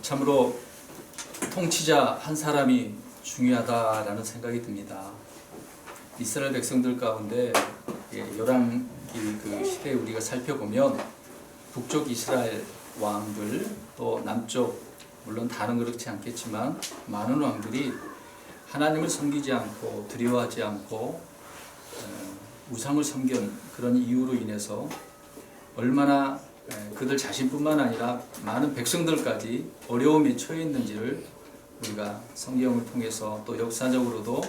참으로 통치자 한 사람이 중요하다라는 생각이 듭니다. 이스라엘 백성들 가운데 열왕기 그 시대에 우리가 살펴보면 북쪽 이스라엘 왕들 또 남쪽 물론 다는 그렇지 않겠지만 많은 왕들이 하나님을 섬기지 않고 두려워하지 않고 우상을 섬긴 그런 이유로 인해서 얼마나 그들 자신뿐만 아니라 많은 백성들까지 어려움에 처해 있는지를 우리가 성경을 통해서 또 역사적으로도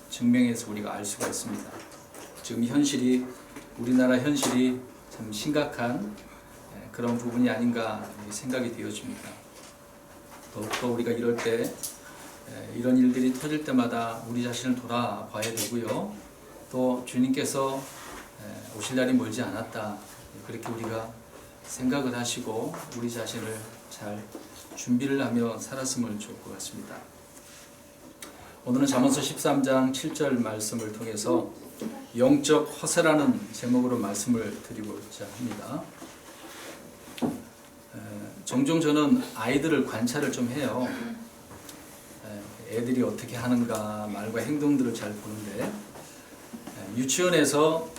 증명해서 우리가 알 수가 있습니다. 지금 현실이 우리나라 현실이 참 심각한 그런 부분이 아닌가 생각이 되어집니다. 더욱더 우리가 이럴 때 이런 일들이 터질 때마다 우리 자신을 돌아봐야 되고요. 또 주님께서 오실 날이 멀지 않았다. 그렇게 우리가 생각을 하시고 우리 자신을 잘 준비를 하며 살았으면 좋을 것 같습니다. 오늘은 잠언서 13장 7절 말씀을 통해서 영적 허세라는 제목으로 말씀을 드리고자 합니다. 종종 저는 아이들을 관찰을 좀 해요. 애들이 어떻게 하는가 말과 행동들을 잘 보는데 유치원에서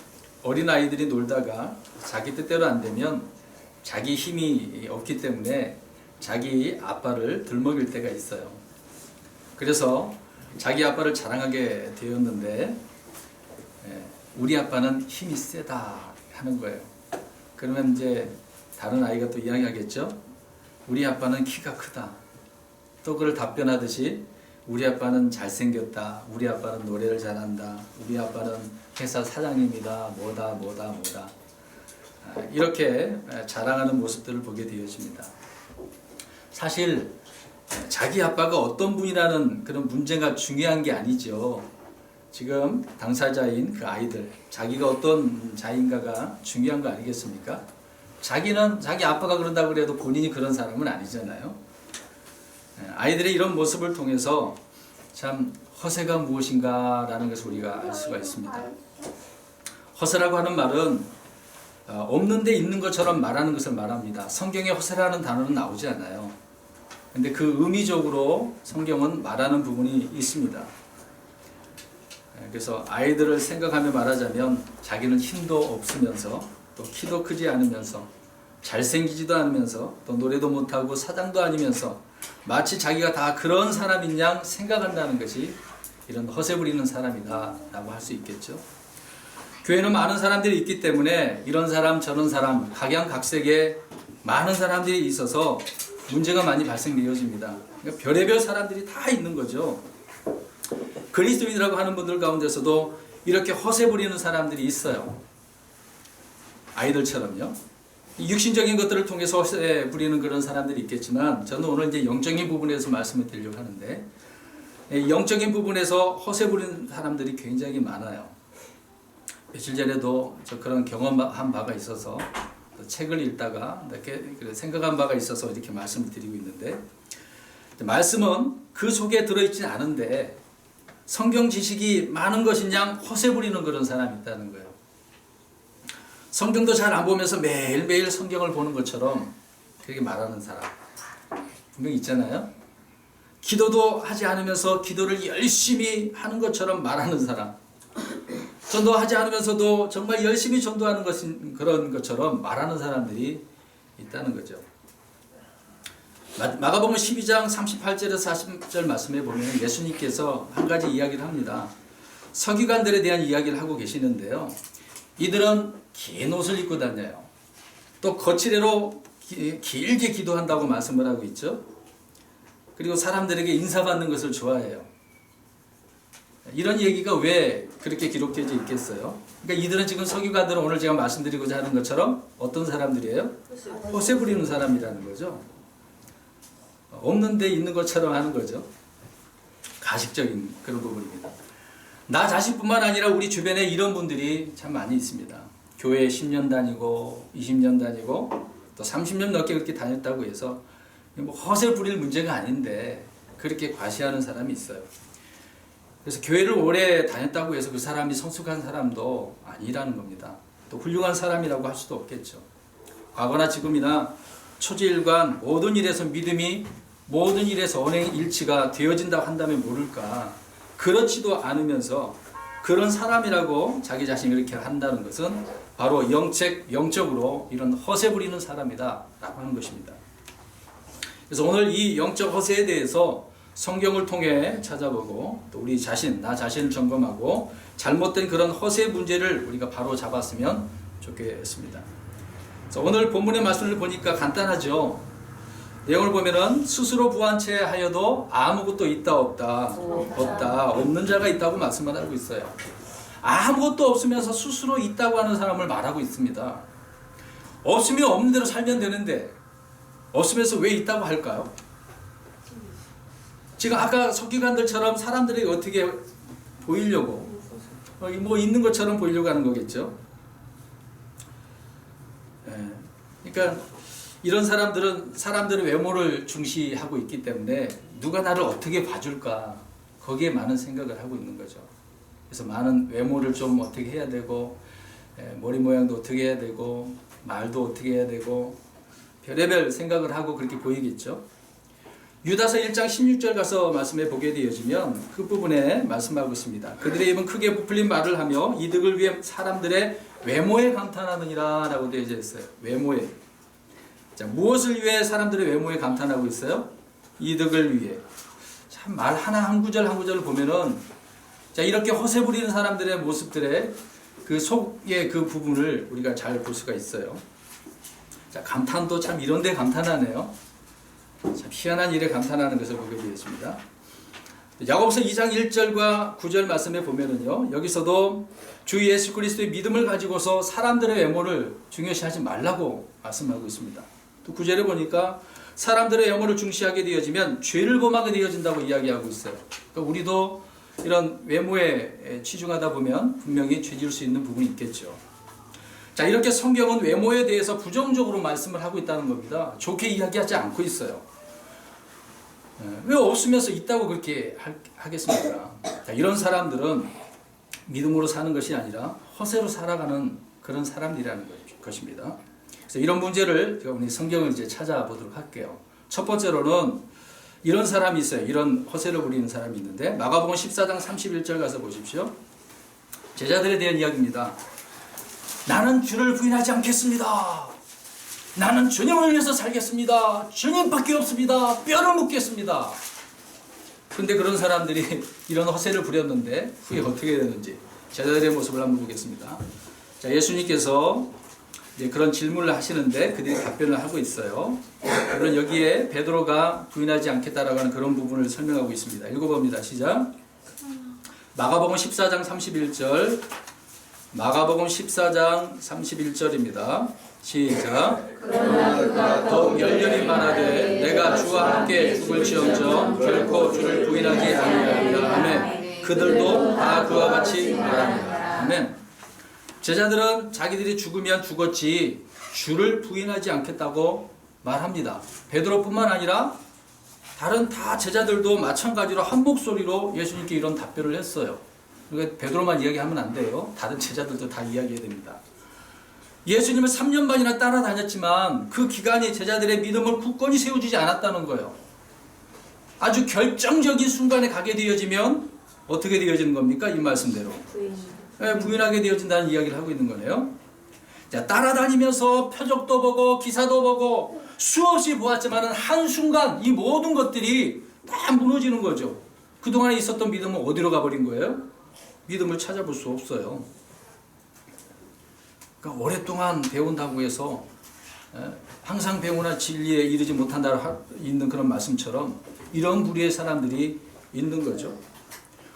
어린아이들이 놀다가 자기 뜻대로 안 되면 자기 힘이 없기 때문에 자기 아빠를 들먹일 때가 있어요. 그래서 자기 아빠를 자랑하게 되었는데 우리 아빠는 힘이 세다 하는 거예요. 그러면 이제 다른 아이가 또 이야기하겠죠. 우리 아빠는 키가 크다. 또 그걸 답변하듯이 우리 아빠는 잘생겼다. 우리 아빠는 노래를 잘한다. 우리 아빠는 회사 사장님이다. 뭐다. 이렇게 자랑하는 모습들을 보게 되어집니다. 사실 자기 아빠가 어떤 분이라는 그런 문제가 중요한 게 아니죠. 지금 당사자인 그 아이들, 자기가 어떤 자인가가 중요한 거 아니겠습니까? 자기는 자기 아빠가 그런다고 그래도 본인이 그런 사람은 아니잖아요. 아이들의 이런 모습을 통해서 참 허세가 무엇인가라는 것을 우리가 알 수가 있습니다. 허세라고 하는 말은 없는 데 있는 것처럼 말하는 것을 말합니다. 성경에 허세라는 단어는 나오지 않아요. 근데 그 의미적으로 성경은 말하는 부분이 있습니다. 그래서 아이들을 생각하며 말하자면 자기는 힘도 없으면서 또 키도 크지 않으면서 잘생기지도 않으면서 또 노래도 못하고 사장도 아니면서 마치 자기가 다 그런 사람인 양 생각한다는 것이 이런 허세 부리는 사람이다 라고 할 수 있겠죠. 교회는 많은 사람들이 있기 때문에 이런 사람 저런 사람 각양각색의 많은 사람들이 있어서 문제가 많이 발생되어집니다. 그러니까 별의별 사람들이 다 있는 거죠. 그리스도인이라고 하는 분들 가운데서도 이렇게 허세 부리는 사람들이 있어요. 아이들처럼요. 육신적인 것들을 통해서 허세 부리는 그런 사람들이 있겠지만 저는 오늘 이제 영적인 부분에서 말씀을 드리려고 하는데 영적인 부분에서 허세 부리는 사람들이 굉장히 많아요. 며칠 전에도 저 그런 경험한 바가 있어서 책을 읽다가 이렇게 생각한 바가 있어서 이렇게 말씀을 드리고 있는데 말씀은 그 속에 들어있지 않은데 성경 지식이 많은 것인 양 허세 부리는 그런 사람이 있다는 거예요. 성경도 잘 안 보면서 매일매일 성경을 보는 것처럼 그렇게 말하는 사람 분명히 있잖아요. 기도도 하지 않으면서 기도를 열심히 하는 것처럼 말하는 사람, 전도하지 않으면서도 정말 열심히 전도하는 그런 것처럼 말하는 사람들이 있다는 거죠. 마가복음 12장 38절에서 40절 말씀에 보면 예수님께서 한 가지 이야기를 합니다. 서기관들에 대한 이야기를 하고 계시는데요. 이들은 긴 옷을 입고 다녀요. 또 거칠애로 길게 기도한다고 말씀을 하고 있죠. 그리고 사람들에게 인사받는 것을 좋아해요. 이런 얘기가 왜 그렇게 기록되어 있겠어요? 그러니까 이들은 지금 서기관들은 오늘 제가 말씀드리고자 하는 것처럼 어떤 사람들이에요? 허세 부리는 사람이라는 거죠. 없는 데 있는 것처럼 하는 거죠. 가식적인 그런 부분입니다. 나 자신뿐만 아니라 우리 주변에 이런 분들이 참 많이 있습니다. 교회에 10년 다니고 20년 다니고 또 30년 넘게 그렇게 다녔다고 해서 뭐 허세 부릴 문제가 아닌데 그렇게 과시하는 사람이 있어요. 그래서 교회를 오래 다녔다고 해서 그 사람이 성숙한 사람도 아니라는 겁니다. 또 훌륭한 사람이라고 할 수도 없겠죠. 과거나 지금이나 초지일관 모든 일에서 믿음이 모든 일에 선행 일치가 되어진다고 한다면 모를까. 그렇지도 않으면서 그런 사람이라고 자기 자신이 그렇게 한다는 것은 바로 영적으로 이런 허세 부리는 사람이다 라고 하는 것입니다. 그래서 오늘 이 영적 허세에 대해서 성경을 통해 찾아보고 또 우리 자신, 나 자신을 점검하고 잘못된 그런 허세 문제를 우리가 바로 잡았으면 좋겠습니다. 그래서 오늘 본문의 말씀을 보니까 간단하죠. 내용을 보면은 스스로 부한 채 하여도 아무것도 있다 없다 없는 자가 있다고 말씀을 하고 있어요. 아무것도 없으면서 스스로 있다고 하는 사람을 말하고 있습니다. 없으면 없는 대로 살면 되는데 없으면서 왜 있다고 할까요? 지금 아까 서기관들처럼 사람들이 어떻게 보이려고 뭐 있는 것처럼 보이려고 하는 거겠죠. 그러니까 이런 사람들은 사람들의 외모를 중시하고 있기 때문에 누가 나를 어떻게 봐줄까 거기에 많은 생각을 하고 있는 거죠. 그래서 많은 외모를 좀 어떻게 해야 되고 머리 모양도 어떻게 해야 되고 말도 어떻게 해야 되고 별의별 생각을 하고 그렇게 보이겠죠. 유다서 1장 16절 가서 말씀해 보게 되어지면 그 부분에 말씀하고 있습니다. 그들의 입은 크게 부풀린 말을 하며 이득을 위해 사람들의 외모에 감탄하느니라 라고 되어져 있어요. 외모에. 자, 무엇을 위해 사람들의 외모에 감탄하고 있어요? 이득을 위해. 참 말 하나 한 구절 한 구절을 보면은 자, 이렇게 허세 부리는 사람들의 모습들의 그 속의 그 부분을 우리가 잘 볼 수가 있어요. 자, 감탄도 참 이런 데 감탄하네요. 참 희한한 일에 감탄하는 것을 보게 되었습니다. 야고보서 2장 1절과 9절 말씀에 보면은요, 여기서도 주 예수 그리스도의 믿음을 가지고서 사람들의 외모를 중요시하지 말라고 말씀하고 있습니다. 또 9절에 보니까 사람들의 외모를 중시하게 되어지면 죄를 범하게 되어진다고 이야기하고 있어요. 그러니까 우리도 이런 외모에 치중하다 보면 분명히 죄 지을 수 있는 부분이 있겠죠. 자, 이렇게 성경은 외모에 대해서 부정적으로 말씀을 하고 있다는 겁니다. 좋게 이야기하지 않고 있어요. 왜 없으면서 있다고 그렇게 하겠습니까? 자, 이런 사람들은 믿음으로 사는 것이 아니라 허세로 살아가는 그런 사람들이라는 것입니다. 그래서 이런 문제를 제가 오늘 성경을 이제 찾아보도록 할게요. 첫 번째로는 이런 사람이 있어요. 이런 허세를 부리는 사람이 있는데 마가복음 14장 31절 가서 보십시오. 제자들에 대한 이야기입니다. 나는 주를 부인하지 않겠습니다. 나는 주님을 위해서 살겠습니다. 주님밖에 없습니다. 뼈를 묻겠습니다. 그런데 그런 사람들이 이런 허세를 부렸는데 후에 어떻게 되는지 제자들의 모습을 한번 보겠습니다. 자, 예수님께서 이제 그런 질문을 하시는데 그들이 답변을 하고 있어요. 물론 여기에 베드로가 부인하지 않겠다라고 하는 그런 부분을 설명하고 있습니다. 읽어봅니다. 시작. 마가복음 14장 31절. 마가복음 14장 31절입니다. 시작. 그러나 더욱 열렬히 말하되 내가 주와 함께 죽을지언정 결코 주를 부인하지 아니하리라 하매 그들도 다 그와 같이 말하니라. 아멘. 제자들은 자기들이 죽으면 죽었지 주를 부인하지 않겠다고 말합니다. 베드로뿐만 아니라 다른 다 제자들도 마찬가지로 한 목소리로 예수님께 이런 답변을 했어요. 그러니까 베드로만 이야기하면 안 돼요. 다른 제자들도 다 이야기해야 됩니다. 예수님을 3년 반이나 따라다녔지만 그 기간이 제자들의 믿음을 굳건히 세워주지 않았다는 거예요. 아주 결정적인 순간에 가게 되어지면 어떻게 되어지는 겁니까? 이 말씀대로 부인하게 되어진다는 이야기를 하고 있는 거네요. 자, 따라다니면서 표적도 보고 기사도 보고 수없이 보았지만 한순간 이 모든 것들이 다 무너지는 거죠. 그동안에 있었던 믿음은 어디로 가버린 거예요? 믿음을 찾아볼 수 없어요. 그러니까 오랫동안 배운다고 해서 항상 배우나 진리에 이르지 못한다 있는 그런 말씀처럼 이런 부류의 사람들이 있는 거죠.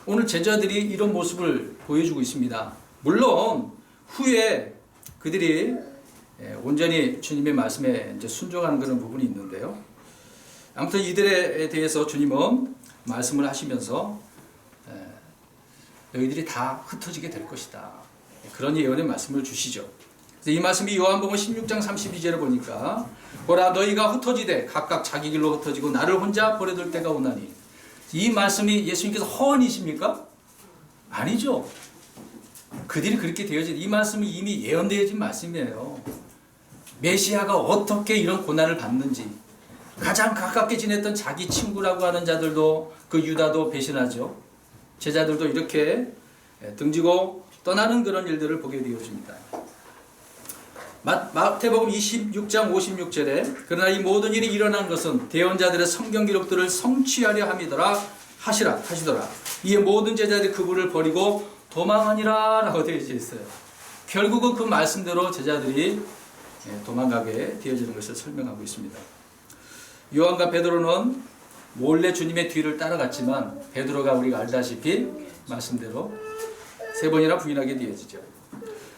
오늘 제자들이 이런 모습을 보여주고 있습니다. 물론 후에 그들이 온전히 주님의 말씀에 이제 순종하는 그런 부분이 있는데요. 아무튼 이들에 대해서 주님은 말씀을 하시면서 너희들이 다 흩어지게 될 것이다. 그런 예언의 말씀을 주시죠. 이 말씀이 요한복음 16장 32절에 보니까 보라 너희가 흩어지되 각각 자기 길로 흩어지고 나를 혼자 버려둘 때가 오나니. 이 말씀이 예수님께서 허언이십니까? 아니죠. 그들이 그렇게 되어진 이 말씀이 이미 예언되어진 말씀이에요. 메시아가 어떻게 이런 고난을 받는지 가장 가깝게 지냈던 자기 친구라고 하는 자들도 그 유다도 배신하죠. 제자들도 이렇게 등지고 떠나는 그런 일들을 보게 되어집니다. 마태복음 26장 56절에 그러나 이 모든 일이 일어난 것은 대언자들의 성경 기록들을 성취하려 함이더라 하시더라. 이에 모든 제자들이 그분을 버리고 도망하니라 라고 되어 있어요. 결국은 그 말씀대로 제자들이 도망가게 되어지는 것을 설명하고 있습니다. 요한과 베드로는 몰래 주님의 뒤를 따라갔지만 베드로가 우리가 알다시피 말씀대로 3번이나 부인하게 되어지죠.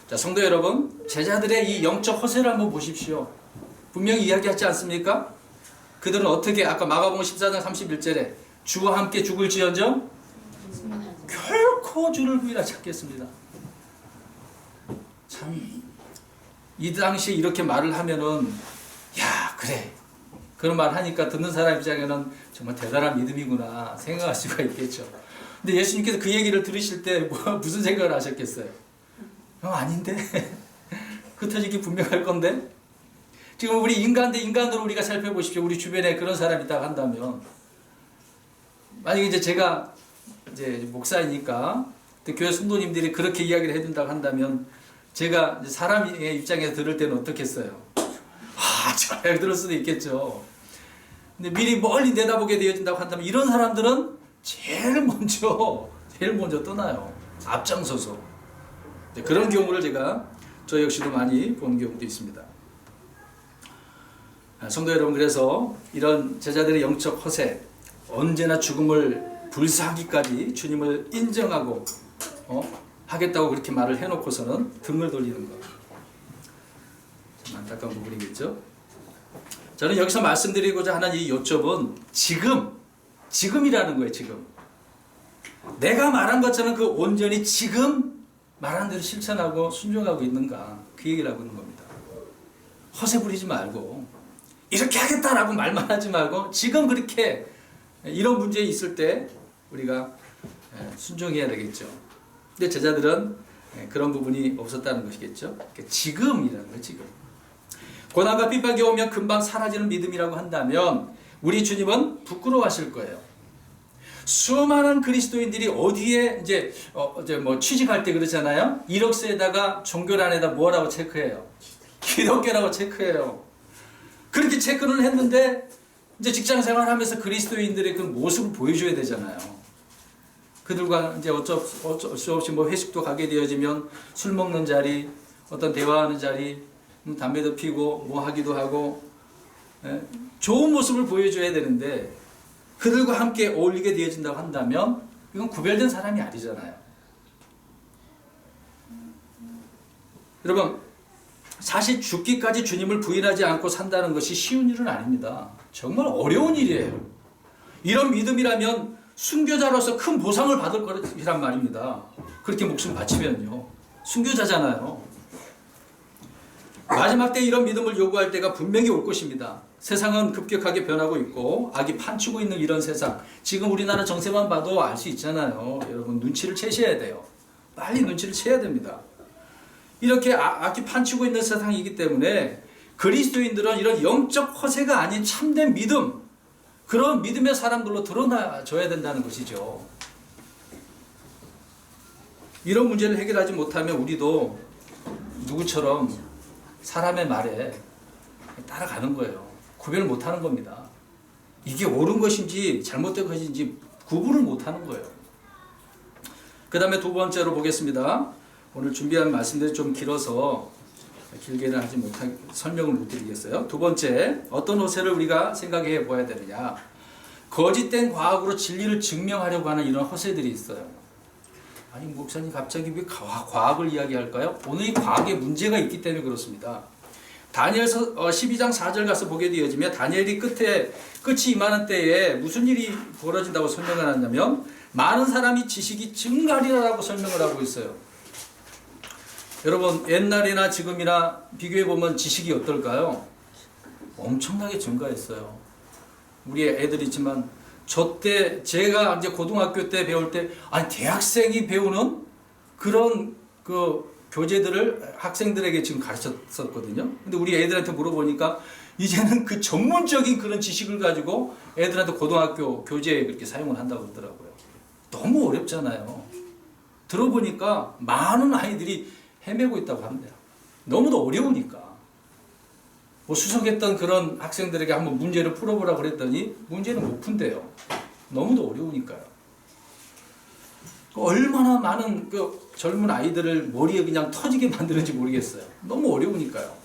자, 성도 여러분, 제자들의 이 영적 허세를 한번 보십시오. 분명히 이야기하지 않습니까? 그들은 어떻게 아까 마가복음 14장 31절에 주와 함께 죽을지언정 결코 주를 부인하지 않겠습니다. 참, 이 당시에 이렇게 말을 하면은 야, 그래, 그런 말 하니까 듣는 사람 입장에는 정말 대단한 믿음이구나 생각할 수가 있겠죠. 근데 예수님께서 그 얘기를 들으실 때 무슨 생각을 하셨겠어요? 아닌데? 흩어지기 분명할 건데? 지금 우리 인간 대 인간으로 우리가 살펴보십시오. 우리 주변에 그런 사람이 있다고 한다면, 만약에 이제 제가 이제 목사이니까 교회 성도님들이 그렇게 이야기를 해준다고 한다면 제가 이제 사람의 입장에서 들을 때는 어떻겠어요? 잘 들을 수도 있겠죠. 근데 미리 멀리 내다보게 되어진다고 한다면 이런 사람들은 제일 먼저 떠나요. 앞장서서. 그런 경우를 저 역시도 많이 본 경우도 있습니다. 성도 여러분, 그래서 이런 제자들의 영적 허세, 언제나 죽음을 불사하기까지 주님을 인정하고 하겠다고 그렇게 말을 해놓고서는 등을 돌리는 것. 참 안타까운 부분이겠죠. 저는 여기서 말씀드리고자 하는 이 요점은 지금이라는 거예요. 지금 내가 말한 것처럼 그 온전히 지금 말한 대로 실천하고 순종하고 있는가, 그 얘기를 하고 있는 겁니다. 허세 부리지 말고 이렇게 하겠다라고 말만 하지 말고 지금 그렇게 이런 문제 있을 때 우리가 순종해야 되겠죠. 근데 제자들은 그런 부분이 없었다는 것이겠죠. 지금이라는 거예요. 지금 고난과 핍박이 오면 금방 사라지는 믿음이라고 한다면 우리 주님은 부끄러워하실 거예요. 수많은 그리스도인들이 어디에 이제 뭐 취직할 때 그러잖아요. 이력서에다가 종교란에다 뭐라고 체크해요? 기독교라고 체크해요. 그렇게 체크를 했는데 이제 직장 생활하면서 그리스도인들의 그 모습을 보여줘야 되잖아요. 그들과 이제 어쩔 수 없이 뭐 회식도 가게 되어지면 술 먹는 자리, 어떤 대화하는 자리, 담배도 피고 뭐 하기도 하고, 좋은 모습을 보여줘야 되는데 그들과 함께 어울리게 되어진다고 한다면 이건 구별된 사람이 아니잖아요. 여러분, 사실 죽기까지 주님을 부인하지 않고 산다는 것이 쉬운 일은 아닙니다. 정말 어려운 일이에요. 이런 믿음이라면 순교자로서 큰 보상을 받을 거란 말입니다. 그렇게 목숨 바치면요. 순교자잖아요. 마지막 때 이런 믿음을 요구할 때가 분명히 올 것입니다. 세상은 급격하게 변하고 있고 악이 판치고 있는 이런 세상, 지금 우리나라 정세만 봐도 알 수 있잖아요. 여러분, 눈치를 채셔야 돼요. 빨리 눈치를 채야 됩니다. 이렇게 악이 판치고 있는 세상이기 때문에 그리스도인들은 이런 영적 허세가 아닌 참된 믿음, 그런 믿음의 사람들로 드러나줘야 된다는 것이죠. 이런 문제를 해결하지 못하면 우리도 누구처럼 사람의 말에 따라가는 거예요. 구별을 못하는 겁니다. 이게 옳은 것인지 잘못된 것인지 구분을 못하는 거예요. 그 다음에 두 번째로 보겠습니다. 오늘 준비한 말씀들이 좀 길어서 길게는 하지 설명을 못 드리겠어요. 두 번째, 어떤 허세를 우리가 생각해 보아야 되느냐. 거짓된 과학으로 진리를 증명하려고 하는 이런 허세들이 있어요. 아니, 목사님 갑자기 왜 과학을 이야기할까요? 오늘 이 과학에 문제가 있기 때문에 그렇습니다. 다니엘서 12장 4절 가서 보게 되어지면 다니엘이 끝이 임하는 때에 무슨 일이 벌어진다고 설명을 하냐면 많은 사람이 지식이 증가하리라고 설명을 하고 있어요. 여러분, 옛날이나 지금이나 비교해보면 지식이 어떨까요? 엄청나게 증가했어요. 우리 애들 있지만 저 때 제가 이제 고등학교 때 배울 때 아니 대학생이 배우는 그런 그 교재들을 학생들에게 지금 가르쳤었거든요. 근데 우리 애들한테 물어보니까 이제는 그 전문적인 그런 지식을 가지고 애들한테 고등학교 교재에 그렇게 사용을 한다고 그러더라고요. 너무 어렵잖아요. 들어보니까 많은 아이들이 헤매고 있다고 합니다. 너무도 어려우니까. 뭐 수석했던 그런 학생들에게 한번 문제를 풀어보라고 그랬더니 문제는 못 푼대요. 너무도 어려우니까요. 얼마나 많은 그 젊은 아이들을 머리에 그냥 터지게 만드는지 모르겠어요. 너무 어려우니까요.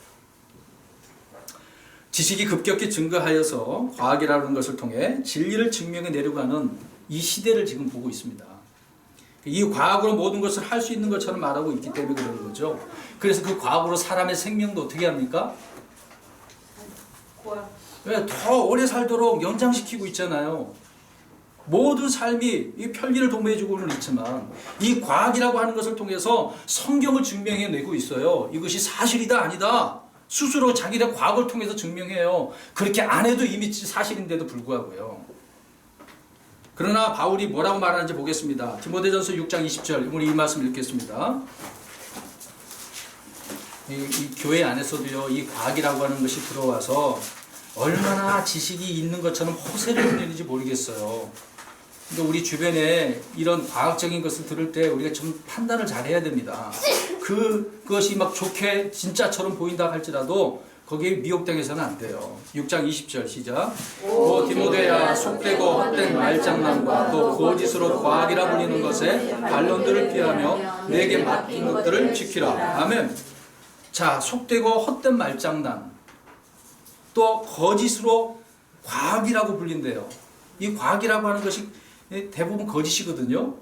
지식이 급격히 증가하여서 과학이라는 것을 통해 진리를 증명해내려고 하는 이 시대를 지금 보고 있습니다. 이 과학으로 모든 것을 할 수 있는 것처럼 말하고 있기 때문에 그러는 거죠. 그래서 그 과학으로 사람의 생명도 어떻게 합니까? 왜 더 오래 살도록 연장시키고 있잖아요. 모든 삶이 이 편리를 도모해주고는 있지만 이 과학이라고 하는 것을 통해서 성경을 증명해내고 있어요. 이것이 사실이다 아니다 스스로 자기의 과학을 통해서 증명해요. 그렇게 안 해도 이미 사실인데도 불구하고요. 그러나 바울이 뭐라고 말하는지 보겠습니다. 디모데전서 6장 20절 우리 이 말씀 읽겠습니다. 이 교회 안에서도요, 이 과학이라고 하는 것이 들어와서 얼마나 지식이 있는 것처럼 허세를 부리는지 모르겠어요. 근데 우리 주변에 이런 과학적인 것을 들을 때 우리가 좀 판단을 잘 해야 됩니다. 그것이 막 좋게 진짜처럼 보인다 할지라도 거기에 미혹당해서는 안 돼요. 6장 20절 시작. 오 디모데야, 속되고 헛된 말장난과 또 거짓으로 과학이라 불리는 것에 반론들을 피하며 내게 맡긴 것들을 지키라. 아멘. 자, 속되고 헛된 말장난 또 거짓으로 과학이라고 불린대요. 이 과학이라고 하는 것이 대부분 거짓이거든요.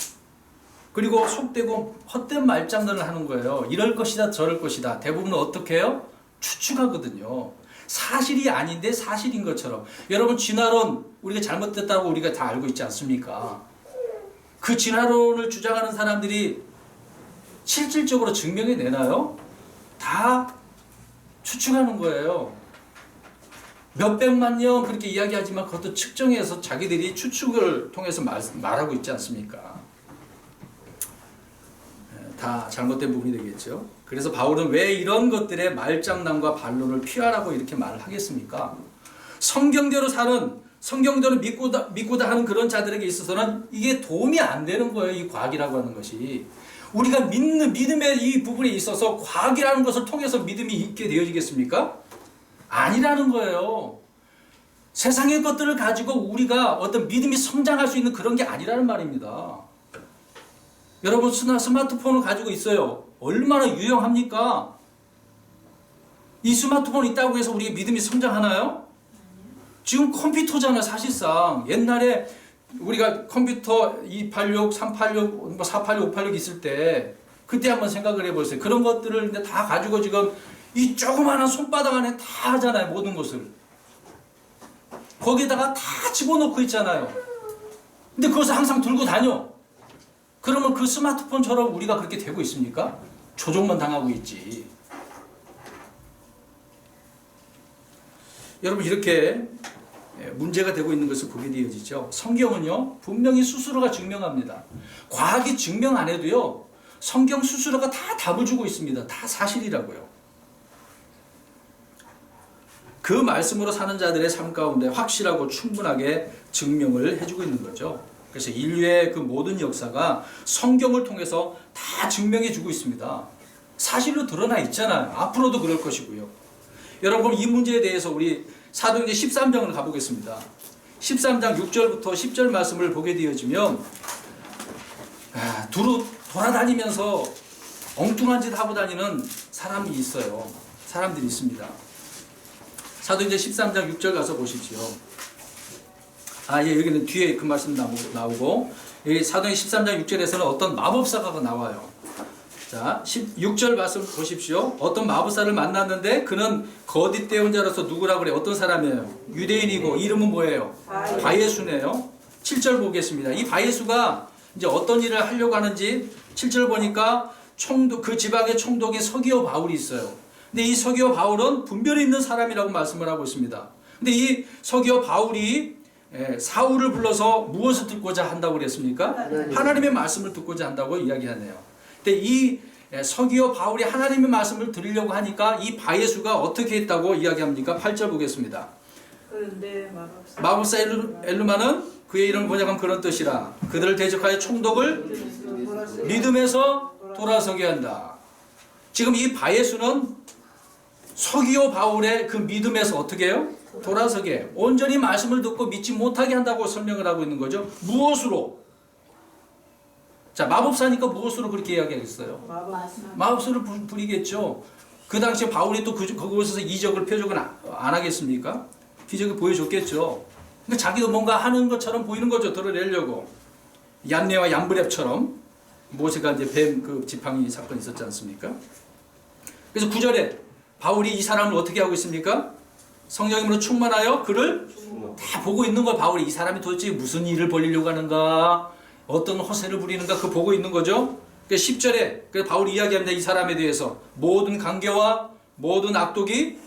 그리고 속되고 헛된 말장난을 하는 거예요. 이럴 것이다 저럴 것이다. 대부분 어떻게 해요? 추측하거든요. 사실이 아닌데 사실인 것처럼. 여러분 진화론 우리가 잘못됐다고 우리가 다 알고 있지 않습니까? 그 진화론을 주장하는 사람들이 실질적으로 증명해내나요? 다 추측하는 거예요. 몇백만 년 그렇게 이야기하지만 그것도 측정해서 자기들이 추측을 통해서 말하고 있지 않습니까? 다 잘못된 부분이 되겠죠. 그래서 바울은 왜 이런 것들의 말장난과 반론을 피하라고 이렇게 말을 하겠습니까? 성경대로 사는, 성경대로 믿고다 하는 그런 자들에게 있어서는 이게 도움이 안 되는 거예요. 이 과학이라고 하는 것이. 우리가 믿음의 이 부분에 있어서 과학이라는 것을 통해서 믿음이 있게 되어지겠습니까? 아니라는 거예요. 세상의 것들을 가지고 우리가 어떤 믿음이 성장할 수 있는 그런 게 아니라는 말입니다. 여러분 스마트폰을 가지고 있어요. 얼마나 유용합니까? 이 스마트폰 있다고 해서 우리 믿음이 성장하나요? 지금 컴퓨터잖아. 사실상 옛날에 우리가 컴퓨터 286, 386, 486, 586 있을 때 그때 한번 생각을 해보세요. 그런 것들을 이제 다 가지고 지금 이 조그마한 손바닥 안에 다 하잖아요. 모든 것을. 거기에다가 다 집어넣고 있잖아요. 근데 그것을 항상 들고 다녀. 그러면 그 스마트폰처럼 우리가 그렇게 되고 있습니까? 조종만 당하고 있지. 여러분 이렇게 문제가 되고 있는 것을 보게 되어지죠. 성경은요 분명히 스스로가 증명합니다. 과학이 증명 안 해도요 성경 스스로가 다 답을 주고 있습니다. 다 사실이라고요. 그 말씀으로 사는 자들의 삶 가운데 확실하고 충분하게 증명을 해주고 있는 거죠. 그래서 인류의 그 모든 역사가 성경을 통해서 다 증명해 주고 있습니다. 사실로 드러나 있잖아요. 앞으로도 그럴 것이고요. 여러분 이 문제에 대해서 우리 사도행전 13장을 가보겠습니다. 13장 6절부터 10절 말씀을 보게 되어지면 두루 돌아다니면서 엉뚱한 짓 하고 다니는 사람이 있어요. 사람들이 있습니다. 사도행전 13장 6절 가서 보십시오. 여기는 뒤에 그 말씀 나오고 여기 사도행전 13장 6절에서는 어떤 마법사가 나와요. 자, 6절 말씀 보십시오. 어떤 마법사를 만났는데 그는 거짓되은 자로서 누구라고 그래요? 어떤 사람이에요? 유대인이고 이름은 뭐예요? 바예수네요. 7절 보겠습니다. 이 바예수가 이제 어떤 일을 하려고 하는지 7절 보니까 그 지방의 총독인 서기오 바울이 있어요. 근데 이 서기오 바울은 분별이 있는 사람이라고 말씀을 하고 있습니다. 근데 이 서기오 바울이 사울을 불러서 무엇을 듣고자 한다고 그랬습니까? 하나님의 말씀을 듣고자 한다고 이야기하네요. 근데 이 서기오 바울이 하나님의 말씀을 드리려고 하니까 이 바예수가 어떻게 했다고 이야기합니까? 8절 보겠습니다. 그런데 마법사 엘루마는 그의 이름을 번역하면 그런 뜻이라. 그들을 대적하여 총독을 믿음에서 돌아서게 한다. 지금 이 바예수는 서기오 바울의 그 믿음에서 어떻게 해요? 돌아서게 해요. 온전히 말씀을 듣고 믿지 못하게 한다고 설명을 하고 있는 거죠. 무엇으로? 자, 마법사니까 무엇으로 그렇게 이야기하겠어요? 마법사를 부리겠죠. 그 당시에 바울이 또 그곳에서 이적을 표적을 안 하겠습니까? 기적을 보여줬겠죠. 그러니까 자기도 뭔가 하는 것처럼 보이는 거죠. 드러내려고. 얀네와 얀브렙처럼 모세가 이제 뱀 그 지팡이 사건이 있었지 않습니까? 그래서 9절에 바울이 이 사람을 어떻게 하고 있습니까? 성령님으로 충만하여 그를 다 보고 있는 거. 바울이 이 사람이 도대체 무슨 일을 벌이려고 하는가, 어떤 허세를 부리는가, 그 보고 있는 거죠. 10절에 바울이 이야기합니다. 이 사람에 대해서 모든 관계와 모든 악독이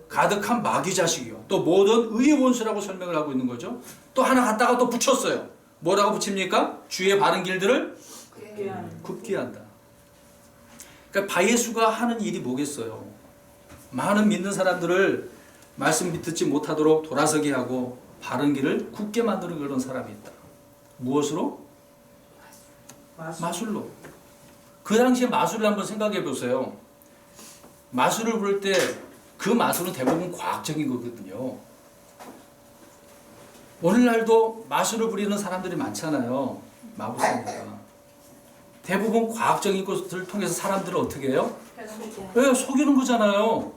가득한 마귀 자식이요, 또 모든 의의 원수라고 설명을 하고 있는 거죠. 또 하나 갖다가 또 붙였어요. 뭐라고 붙입니까? 주의 바른 길들을 굽게 한다. 그러니까 바예수가 하는 일이 뭐겠어요? 많은 믿는 사람들을 말씀 듣지 못하도록 돌아서게 하고 바른 길을 굽게 만드는 그런 사람이 있다. 무엇으로? 마술로. 그 당시에 마술을 한번 생각해 보세요. 마술을 부를 때 그 마술은 대부분 과학적인 거거든요. 오늘날도 마술을 부리는 사람들이 많잖아요. 마법사니까. 대부분 과학적인 것을 통해서 사람들을 어떻게 해요? 왜 속이는 거잖아요.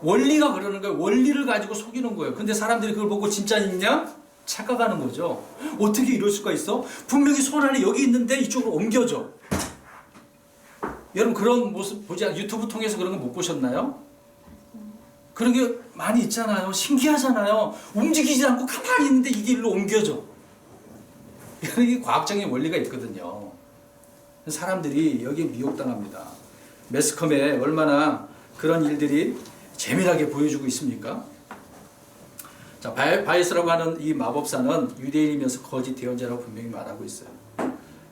원리가 그러는 거예요. 원리를 가지고 속이는 거예요. 근데 사람들이 그걸 보고 진짜 있냐? 착각하는 거죠. 어떻게 이럴 수가 있어? 분명히 손 안에 여기 있는데 이쪽으로 옮겨져. 여러분 그런 모습 보지 않아요? 유튜브 통해서 그런 거 못 보셨나요? 그런 게 많이 있잖아요. 신기하잖아요. 움직이지 않고 가만히 있는데 이게 일로 옮겨져. 이게 과학적인 원리가 있거든요. 사람들이 여기에 미혹당합니다. 매스컴에 얼마나 그런 일들이 재미나게 보여주고 있습니까? 자, 바예스라고 하는 이 마법사는 유대인이면서 거짓 예언자라고 분명히 말하고 있어요.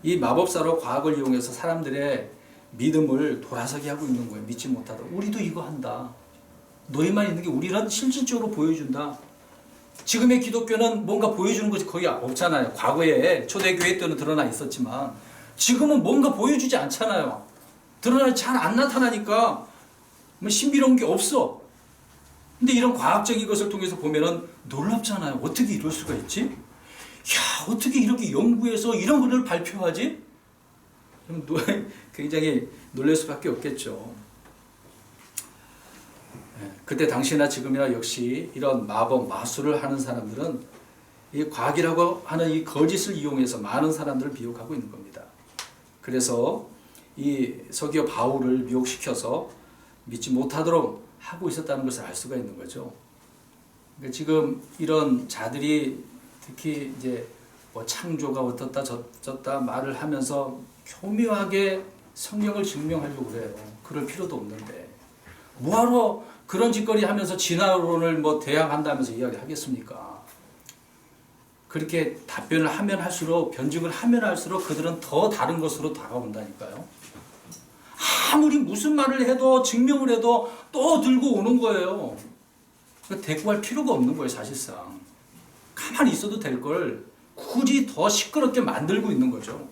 이 마법사로 과학을 이용해서 사람들의 믿음을 돌아서게 하고 있는 거예요. 믿지 못하도록. 우리도 이거 한다. 너희만 있는 게 우리는 실질적으로 보여준다. 지금의 기독교는 뭔가 보여주는 것이 거의 없잖아요. 과거에 초대교회 때는 드러나 있었지만 지금은 뭔가 보여주지 않잖아요. 잘 안 나타나니까 뭐 신비로운 게 없어. 근데 이런 과학적인 것을 통해서 보면은 놀랍잖아요. 어떻게 이럴 수가 있지? 야, 어떻게 이렇게 연구해서 이런 것을 발표하지? 굉장히 놀랄 수밖에 없겠죠. 그때 당시나 지금이나 역시 이런 마법, 마술을 하는 사람들은 이 과학이라고 하는 이 거짓을 이용해서 많은 사람들을 미혹하고 있는 겁니다. 그래서 이 서기오 바울을 미혹시켜서 믿지 못하도록 하고 있었다는 것을 알 수가 있는 거죠. 그러니까 지금 이런 자들이 특히 이제 뭐 창조가 어떻다 저쩌다 말을 하면서 교묘하게 성경을 증명하려고 그래요. 그럴 필요도 없는데 뭐하러 그런 짓거리 하면서 진화론을 뭐 대항한다면서 이야기하겠습니까? 그렇게 답변을 하면 할수록, 변증을 하면 할수록 그들은 더 다른 것으로 다가온다니까요. 아무리 무슨 말을 해도 증명을 해도 또 들고 오는 거예요. 대꾸할 필요가 없는 거예요, 사실상. 가만히 있어도 될 걸 굳이 더 시끄럽게 만들고 있는 거죠.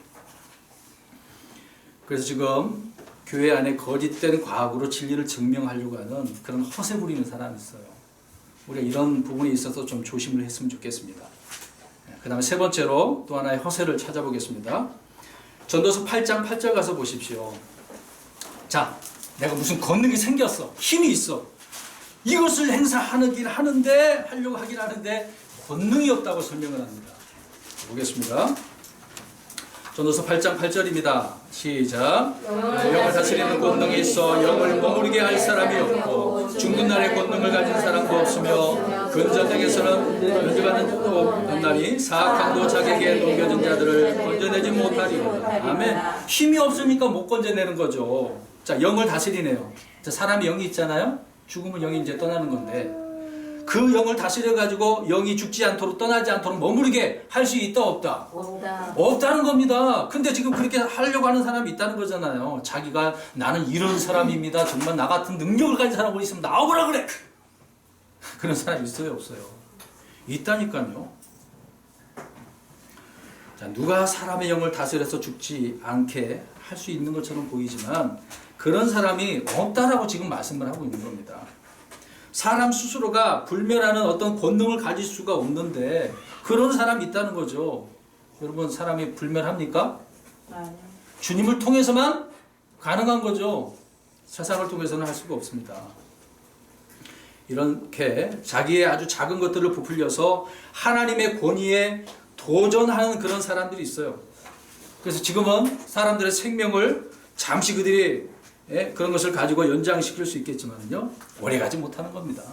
그래서 지금 교회 안에 거짓된 과학으로 진리를 증명하려고 하는 그런 허세 부리는 사람이 있어요. 우리가 이런 부분에 있어서 좀 조심을 했으면 좋겠습니다. 그 다음에 세 번째로 또 하나의 허세를 찾아보겠습니다. 전도서 8장 8절 가서 보십시오. 자, 내가 무슨 권능이 생겼어. 힘이 있어. 이것을 하려고 하긴 하는데 권능이 없다고 설명을 합니다. 보겠습니다. 전도서 8장 8절입니다. 시작. 영을 다스리는 권능이 있어 영을 머무르게 할 사람이 없고 죽는 날의 권능을 가진 사람도 없으며 근전에게서는 면제받는 자도 없나니 사악함도 자기에게 넘겨진 자들을 건져내지 못하리로다. 아멘. 힘이 없으니까 못 건져내는 거죠. 자, 영을 다스리네요. 자, 사람이 영이 있잖아요. 죽으면 영이 이제 떠나는 건데 그 영을 다스려 가지고 영이 죽지 않도록 떠나지 않도록 머무르게 할 수 있다 없다? 없다. 없다는 겁니다. 근데 지금 그렇게 하려고 하는 사람이 있다는 거잖아요. 자기가 나는 이런 사람입니다. 정말 나 같은 능력을 가진 사람이 있으면 나오라 그래. 그런 사람이 있어요, 없어요? 있다니까요. 자, 누가 사람의 영을 다스려서 죽지 않게 할 수 있는 것처럼 보이지만 그런 사람이 없다라고 지금 말씀을 하고 있는 겁니다. 사람 스스로가 불멸하는 어떤 권능을 가질 수가 없는데 그런 사람이 있다는 거죠. 여러분, 사람이 불멸합니까? 주님을 통해서만 가능한 거죠. 세상을 통해서는 할 수가 없습니다. 이렇게 자기의 아주 작은 것들을 부풀려서 하나님의 권위에 도전하는 그런 사람들이 있어요. 그래서 지금은 사람들의 생명을 잠시 그들이 그런 것을 가지고 연장시킬 수 있겠지만요, 오래가지 못하는 겁니다.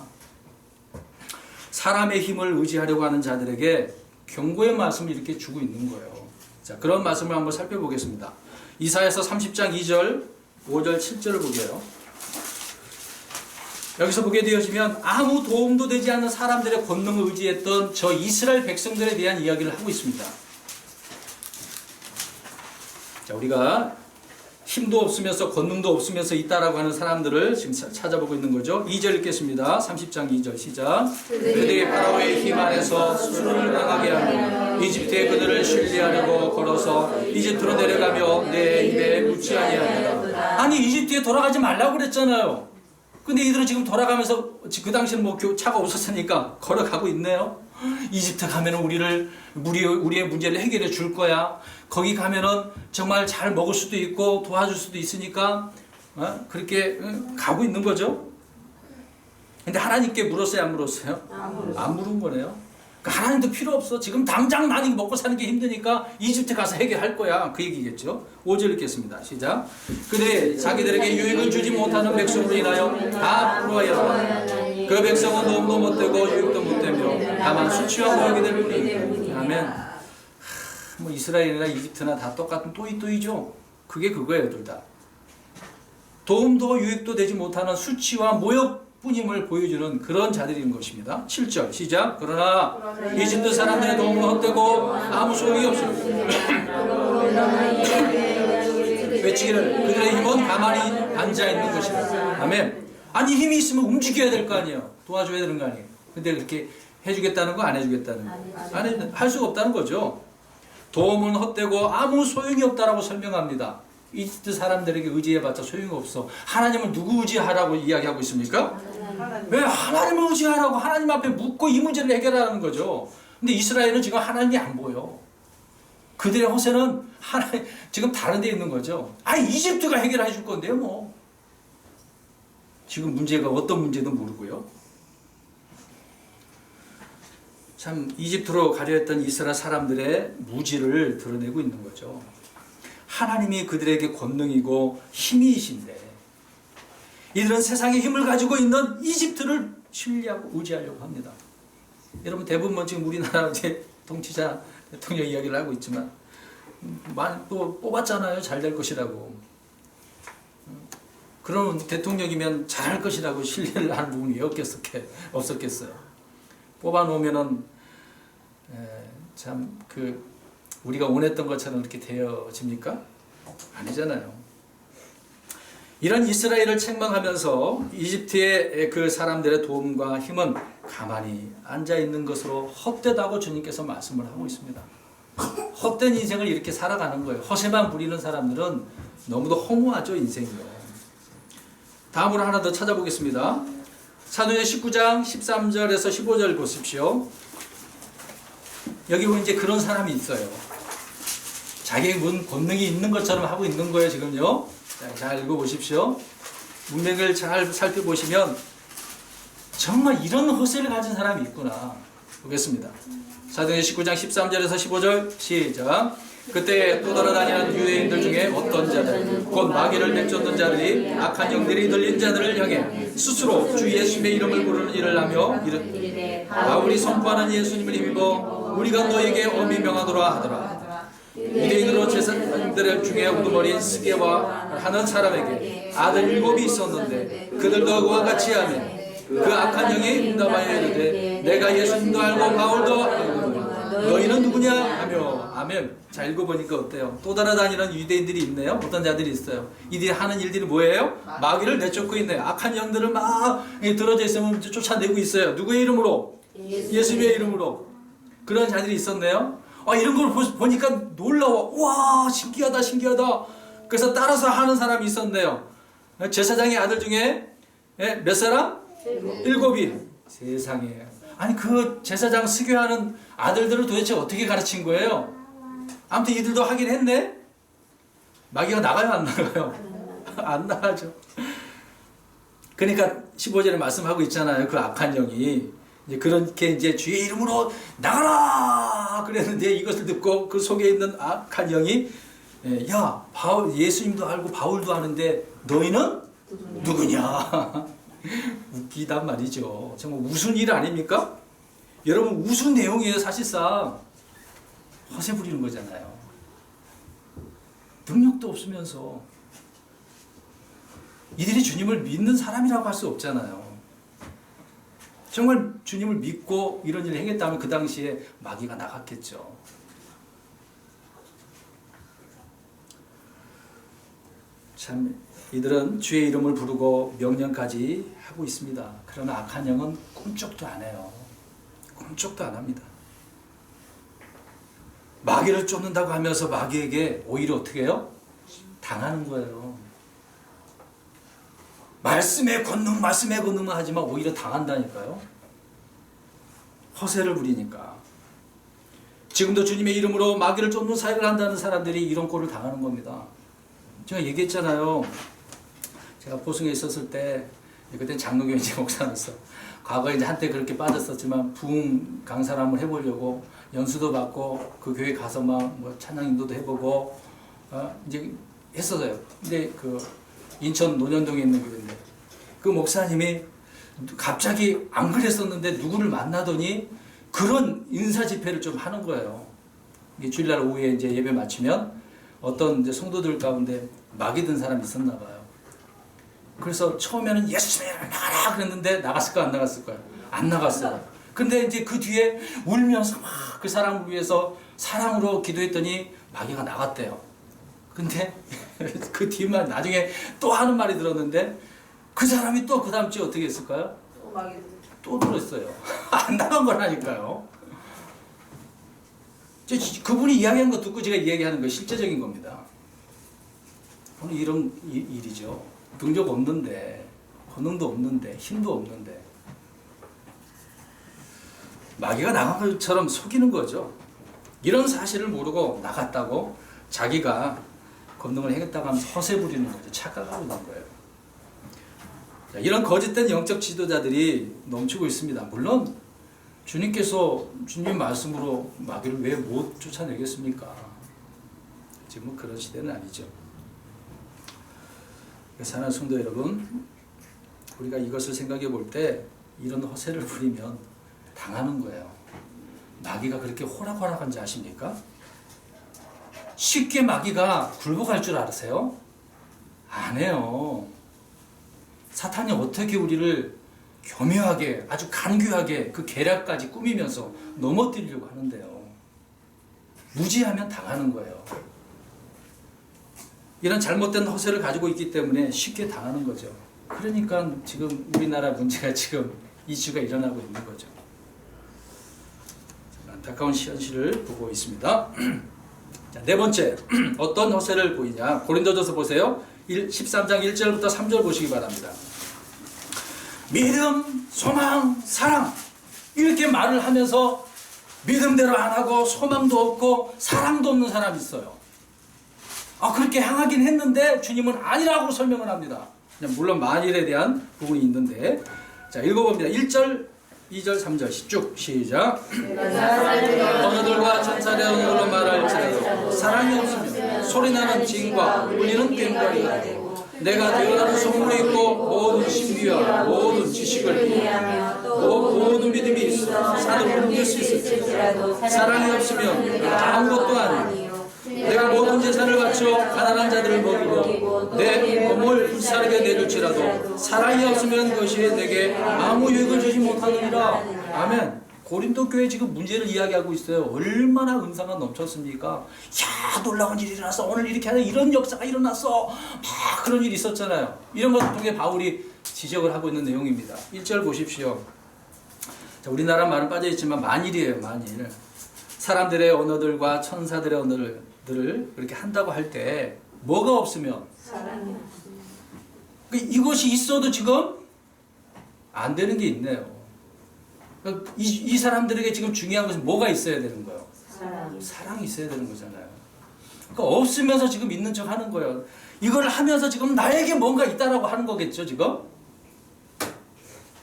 사람의 힘을 의지하려고 하는 자들에게 경고의 말씀을 이렇게 주고 있는 거예요. 자, 그런 말씀을 한번 살펴보겠습니다. 이사야서 30장 2절, 5절, 7절을 보게요. 여기서 보게 되어지면 아무 도움도 되지 않는 사람들의 권능을 의지했던 저 이스라엘 백성들에 대한 이야기를 하고 있습니다. 자, 우리가 힘도 없으면서 권능도 없으면서 있다라고 하는 사람들을 지금 찾아보고 있는 거죠. 2절 읽겠습니다. 30장 2절 시작. 그들이 파라오의 힘 안에서 수술을 당하게 하며 이집트에 그들을 신뢰하려고 걸어서 이집트로 내려가며 내 입에 묻지 아니하니라. 아니, 이집트에 돌아가지 말라고 그랬잖아요. 근데 이들은 지금 돌아가면서 그 당시는 뭐 차가 없었으니까 걸어가고 있네요. 이집트 가면은 우리의 문제를 해결해 줄 거야. 거기 가면은 정말 잘 먹을 수도 있고 도와줄 수도 있으니까 그렇게 가고 있는 거죠. 근데 하나님께 물었어요, 안 물었어요? 안 물은 거네요. 그러니까 하나님도 필요 없어. 지금 당장 나는 먹고 사는 게 힘드니까 이집트 가서 해결할 거야. 그 얘기겠죠. 5절 읽겠습니다. 시작. 그들이 자기들에게 유익을 주지 못하는 백성으로 인하여 다 부러워하였다. 그 백성은 도움도 못되고 유익도 못되며 다만 수치와 모욕이 될 뿐이다. 아멘. 뭐 이스라엘이나 이집트나 다 똑같은 또이또이죠. 그게 그거예요, 둘 다. 도움도 유익도 되지 못하는 수치와 모욕뿐임을 보여주는 그런 자들인 것입니다. 7절 시작. 그러나 이집트 사람들의 도움은 헛되고 아무 소용이 없습니다. 외치기를 그들의 힘은 가만히 앉아있는 것이다. 아멘. 아니, 힘이 있으면 움직여야 될 거 아니에요. 도와줘야 되는 거 아니에요. 근데 그렇게 해주겠다는 거 안 해주겠다는 거. 할 수가 없다는 거죠. 도움은 헛되고 아무 소용이 없다라고 설명합니다. 이집트 사람들에게 의지해봤자 소용이 없어. 하나님을 누구 의지하라고 이야기하고 있습니까? 왜 하나님을 의지하라고 하나님 앞에 묻고 이 문제를 해결하는 거죠. 근데 이스라엘은 지금 하나님이 안 보여. 그들의 허세는 지금 다른 데 있는 거죠. 이집트가 해결해 줄 건데요, 뭐. 지금 문제가 어떤 문제도 모르고요. 참 이집트로 가려 했던 이스라엘 사람들의 무지를 드러내고 있는 거죠. 하나님이 그들에게 권능이고 힘이신데 이들은 세상의 힘을 가지고 있는 이집트를 신뢰하고 의지하려고 합니다. 여러분, 대부분 지금 우리나라 이제 통치자 대통령 이야기를 하고 있지만 또 뽑았잖아요. 잘 될 것이라고. 그런 대통령이면 잘할 것이라고 신뢰를 하는 부분이 없었겠어요. 뽑아놓으면은 참 우리가 원했던 것처럼 그렇게 되어집니까? 아니잖아요. 이런 이스라엘을 책망하면서 이집트의 그 사람들의 도움과 힘은 가만히 앉아 있는 것으로 헛되다고 주님께서 말씀을 하고 있습니다. 헛된 인생을 이렇게 살아가는 거예요. 허세만 부리는 사람들은 너무도 허무하죠, 인생이요. 다음으로 하나 더 찾아보겠습니다. 사도행전 19장 13절에서 15절 보십시오. 여기 보면 이제 그런 사람이 있어요. 자기의 무슨 권능이 있는 것처럼 하고 있는 거예요, 지금요. 자, 잘 읽어보십시오. 문맥을 잘 살펴보시면 정말 이런 허세를 가진 사람이 있구나. 보겠습니다. 사도행전 19장 13절에서 15절 시작. 그때 또 돌아다니는 유대인들 중에 어떤 자들 곧 마귀를 내쫓는 자들이 악한 영들이 들린 자들을 향해 스스로 주 예수님의 이름을 부르는 일을 하며 이르되 바울이 선포하는 예수님을 힘입어 우리가 너에게 엄히 명하노라 하더라. 유대인으로 제사장들 중에 우두머리인 스게와 하는 사람에게 아들 7이 있었는데 그들도 그와 같이 하며 그 악한 영이 응답하여 이르되 내가 예수님도 알고 바울도 알고 너희는 누구냐 하며. 아멘. 자, 읽어보니까 어때요? 또 따라다니는 유대인들이 있네요. 어떤 자들이 있어요. 이들이 하는 일들이 뭐예요? 마귀를 내쫓고 있네요. 악한 영들을 막 들어져 있으면 쫓아내고 있어요. 누구의 이름으로? 예수님의 이름으로. 그런 자들이 있었네요. 이런 걸 보니까 놀라워. 와, 신기하다, 신기하다. 그래서 따라서 하는 사람이 있었네요. 제사장의 아들 중에 몇 사람? 7이. 세상에. 아니 그 제사장 수교하는 아들들을 도대체 어떻게 가르친 거예요? 아무튼 이들도 하긴 했네. 마귀가 나가요, 안 나가요? 안 나가죠. 그러니까 15절에 말씀하고 있잖아요. 그 악한 영이 이제 그렇게 이제 주의 이름으로 나가라 그랬는데 이것을 듣고 그 속에 있는 악한 영이 야, 예수님도 알고 바울도 아는데 너희는 누구냐? 웃기단 말이죠. 정말 웃은 일 아닙니까? 여러분, 웃은 내용이에요. 사실상 허세 부리는 거잖아요. 능력도 없으면서 이들이 주님을 믿는 사람이라고 할 수 없잖아요. 정말 주님을 믿고 이런 일을 행했다면 그 당시에 마귀가 나갔겠죠. 참 이들은 주의 이름을 부르고 명령까지 하고 있습니다. 그러나 악한 영은 꿈쩍도 안 해요. 꿈쩍도 안 합니다. 마귀를 쫓는다고 하면서 마귀에게 오히려 어떻게 해요? 당하는 거예요. 말씀의 권능 하지만 오히려 당한다니까요. 허세를 부리니까. 지금도 주님의 이름으로 마귀를 쫓는 사역을 한다는 사람들이 이런 꼴을 당하는 겁니다. 제가 얘기했잖아요. 제가 보승에 있었을 때 그때 장로교회 목사였어. 과거에 이제 한때 그렇게 빠졌었지만 부흥 강사를 한번 해보려고 연수도 받고 그 교회 가서 막 뭐 찬양 인도도 해보고 이제 했었어요. 근데 그 인천 논현동에 있는 교회인데 그 목사님이 갑자기 안 그랬었는데 누구를 만나더니 그런 인사 집회를 좀 하는 거예요. 이게 주일날 오후에 이제 예배 마치면 어떤 이제 성도들 가운데 마귀 든 사람이 있었나 봐요. 그래서 처음에는 예수님의 이름을 나가라 그랬는데 나갔을까 안 나갔을까요? 안 나갔어요. 근데 이제 그 뒤에 울면서 막 그 사람을 위해서 사랑으로 기도했더니 마귀가 나갔대요. 근데 그 뒤만 나중에 또 하는 말이 들었는데 그 사람이 또 그 다음 주에 어떻게 했을까요? 또 들었어요. 안 나간 거라니까요. 그분이 이야기한 거 듣고 제가 이야기하는 거 실제적인 겁니다. 오늘 이런 일이죠. 능력 없는데, 권능도 없는데, 힘도 없는데 마귀가 나간 것처럼 속이는 거죠. 이런 사실을 모르고 나갔다고 자기가 권능을 행했다고 하면서 허세 부리는 거죠. 착각하고 있는 거예요. 자, 이런 거짓된 영적 지도자들이 넘치고 있습니다. 물론 주님께서 주님 말씀으로 마귀를 왜 못 쫓아내겠습니까? 지금은 그런 시대는 아니죠. 사랑하는 성도 여러분, 우리가 이것을 생각해 볼 때 이런 허세를 부리면 당하는 거예요. 마귀가 그렇게 호락호락한지 아십니까? 쉽게 마귀가 굴복할 줄 아세요? 안 해요. 사탄이 어떻게 우리를 교묘하게 아주 간교하게 그 계략까지 꾸미면서 넘어뜨리려고 하는데요. 무지하면 당하는 거예요. 이런 잘못된 허세를 가지고 있기 때문에 쉽게 당하는 거죠. 그러니까 지금 우리나라 문제가 지금 이슈가 일어나고 있는 거죠. 안타까운 현실을 보고 있습니다. 자, 네 번째, 어떤 허세를 보이냐? 고린도전서 보세요. 13장 1절부터 3절 보시기 바랍니다. 믿음, 소망, 사랑 이렇게 말을 하면서 믿음대로 안 하고 소망도 없고 사랑도 없는 사람이 있어요. 그렇게 향하긴 했는데 주님은 아니라고 설명을 합니다. 물론 만일에 대한 부분이 있는데, 자, 읽어봅니다. 1절, 2절, 3절 쭉 시작. 언어들과 천사되는 걸로 말할지라도 사랑이 없으면 소리나는 징과 울리는 꽹과리가 되고 내가 뛰어나는 소문이 있고 모든 신비와 모든 지식을 모든 믿음이 있어 산을 옮길 수 있을지라도 사랑이 없으면 아무것도 아니요. 내가 모든 재산을 바쳐 가난한 자들을 먹이고 내 몸을 불사르게 내줄지라도 사랑이 없으면 그것이 내게 아무 유익을 주지 못하느니라. 아멘. 고린도 교회 지금 문제를 이야기하고 있어요. 얼마나 은사가 넘쳤습니까? 야, 놀라운 일이 일어났어. 오늘 이렇게 하는 이런 역사가 일어났어. 막 그런 일이 있었잖아요. 이런 것을 통해 바울이 지적을 하고 있는 내용입니다. 1절 보십시오. 자, 우리나라 말은 빠져있지만 만일이에요. 만일. 사람들의 언어들과 천사들의 언어들을 그렇게 한다고 할 때 뭐가 없으면? 사랑이 이것이 있어도 지금 안 되는 게 있네요. 이 사람들에게 지금 중요한 것은 뭐가 있어야 되는 거예요? 사랑이 있어야 되는 거잖아요. 그러니까 없으면서 지금 있는 척 하는 거예요. 이걸 하면서 지금 나에게 뭔가 있다라고 하는 거겠죠, 지금?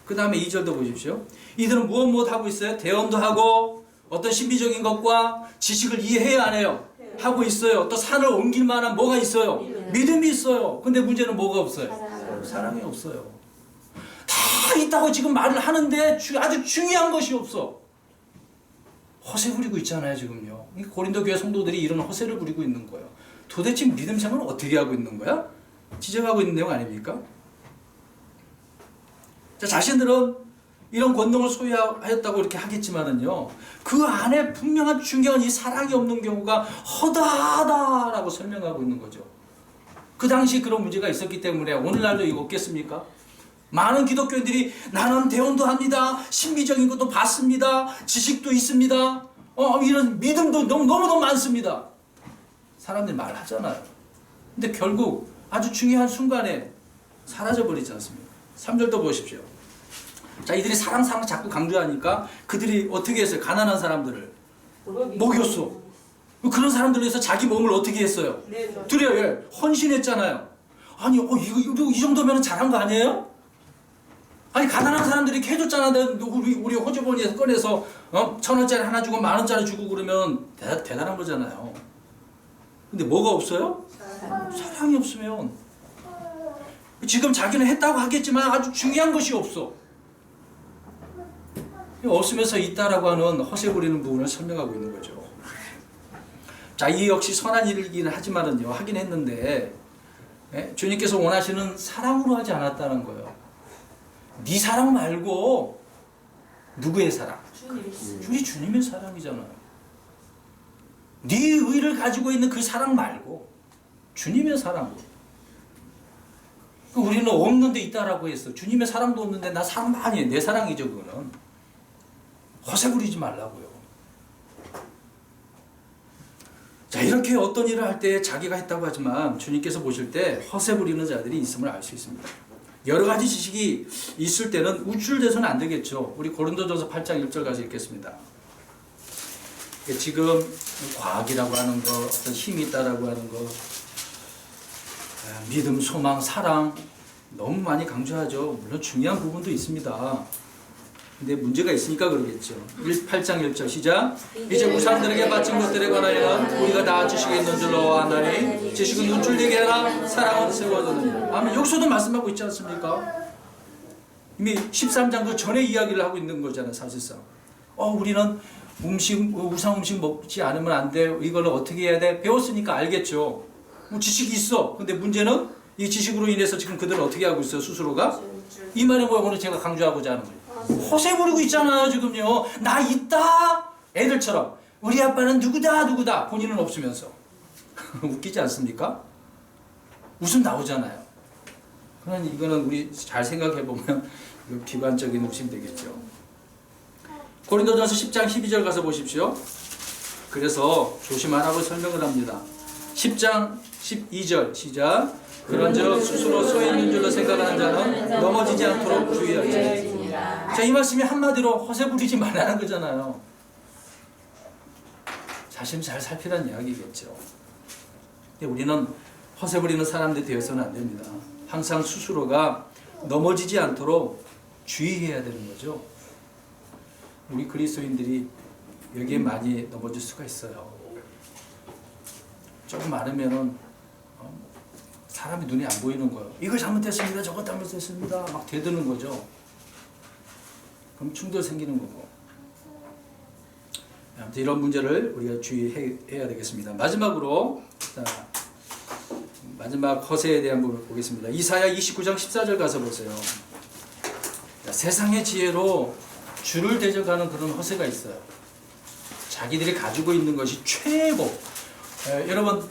그 다음에 2절도 보십시오. 이들은 무엇 하고 있어요? 대언도 하고 어떤 신비적인 것과 지식을 이해해야 안 해요? 하고 있어요. 또 산을 옮길 만한 뭐가 있어요? 믿음이 있어요. 근데 문제는 뭐가 없어요? 사랑이 없어요. 다 있다고 지금 말을 하는데 아주 중요한 것이 없어. 허세 부리고 있잖아요, 지금요. 고린도 교회 성도들이 이런 허세를 부리고 있는 거예요. 도대체 믿음 생활을 어떻게 하고 있는 거야? 지적하고 있는 내용 아닙니까? 자, 자신들은 이런 권능을 소유하였다고 이렇게 하겠지만은요, 그 안에 분명한 중요한 이 사랑이 없는 경우가 허다하다라고 설명하고 있는 거죠. 그 당시 그런 문제가 있었기 때문에 오늘날도 이거 없겠습니까? 많은 기독교인들이 나는 대언도 합니다. 신비적인 것도 봤습니다. 지식도 있습니다. 이런 믿음도 너무너무 많습니다. 사람들이 말하잖아요. 근데 결국 아주 중요한 순간에 사라져버리지 않습니까? 3절도 보십시오. 자, 이들이 사랑 자꾸 강조하니까 그들이 어떻게 했어요? 가난한 사람들을 먹였어. 그런 사람들을 위해서 자기 몸을 어떻게 했어요? 드려요. 헌신했잖아요. 아니, 이 정도면 잘한 거 아니에요? 아니, 가난한 사람들이 이렇게 해줬잖아. 우리 호주머니에서 꺼내서 1,000원짜리 하나 주고 10,000원짜리 주고 그러면 대단한 거잖아요. 근데 뭐가 없어요? 사랑이 없으면 지금 자기는 했다고 하겠지만 아주 중요한 것이 없어. 없으면서 있다라고 하는 허세 부리는 부분을 설명하고 있는 거죠. 자, 이 역시 선한 일이긴 하지만은요, 하긴 했는데 주님께서 원하시는 사랑으로 하지 않았다는 거예요. 네 사랑 말고 누구의 사랑? 우리 주님의 사랑이잖아요. 네 의를 가지고 있는 그 사랑 말고 주님의 사랑. 우리는 없는데 있다라고 했어. 주님의 사랑도 없는데 나 사랑 많이 해. 내 사랑이죠, 그거는. 허세 부리지 말라고요. 자, 이렇게 어떤 일을 할 때 자기가 했다고 하지만 주님께서 보실 때 허세 부리는 자들이 있음을 알 수 있습니다. 여러 가지 지식이 있을 때는 우쭐대서는 안 되겠죠. 우리 고린도전서 8장 1절 가서 읽겠습니다. 지금 과학이라고 하는 거, 어떤 힘이 있다라고 하는 거, 믿음, 소망, 사랑 너무 많이 강조하죠. 물론 중요한 부분도 있습니다. 근데 문제가 있으니까 그러겠죠. 8장 1절 시작. 이제 우상들에게 바친 것들에 관하여는 우리가 다 지식이 있는 줄로 아나니 지식은 눈줄되게 하나 사랑은 세워졌느니라. 아멘. 여기서도 말씀하고 있지 않습니까? 이미 13장 그 전에 이야기를 하고 있는 거잖아요, 사실상. 우리는 우상 음식 먹지 않으면 안 돼. 이걸 어떻게 해야 돼? 배웠으니까 알겠죠. 지식이 있어. 근데 문제는 이 지식으로 인해서 지금 그들은 어떻게 하고 있어요, 스스로가? 이 말이 뭐야? 오늘 제가 강조하고자 하는 거예요. 허세 부리고 있잖아요, 지금요. 나 있다. 애들처럼. 우리 아빠는 누구다. 본인은 없으면서. 웃기지 않습니까? 웃음 나오잖아요. 그러니 이거는 우리 잘 생각해보면 비관적인 웃음 되겠죠. 고린도전서 10장 12절 가서 보십시오. 그래서 조심하라고 설명을 합니다. 10장 12절 시작. 그런즉 스스로 서 있는 줄로 생각하는 자는 넘어지지 않도록 주의하지. 자, 이 말씀이 한마디로 허세 부리지 말라는 거잖아요. 자신 잘 살피라는 이야기겠죠. 근데 우리는 허세 부리는 사람들이 되어서는 안 됩니다. 항상 스스로가 넘어지지 않도록 주의해야 되는 거죠. 우리 그리스도인들이 여기에 많이 넘어질 수가 있어요. 조금 많으면은 사람이 눈에 안 보이는 거예요. 이거 잘못됐습니다. 저거 잘못됐습니다. 막 대드는 거죠. 그럼 충돌 생기는 거고. 아무튼 이런 문제를 우리가 주의해야 되겠습니다. 마지막으로 마지막 허세에 대한 부분을 보겠습니다. 이사야 29장 14절 가서 보세요. 세상의 지혜로 주를 대적하는 그런 허세가 있어요. 자기들이 가지고 있는 것이 최고. 여러분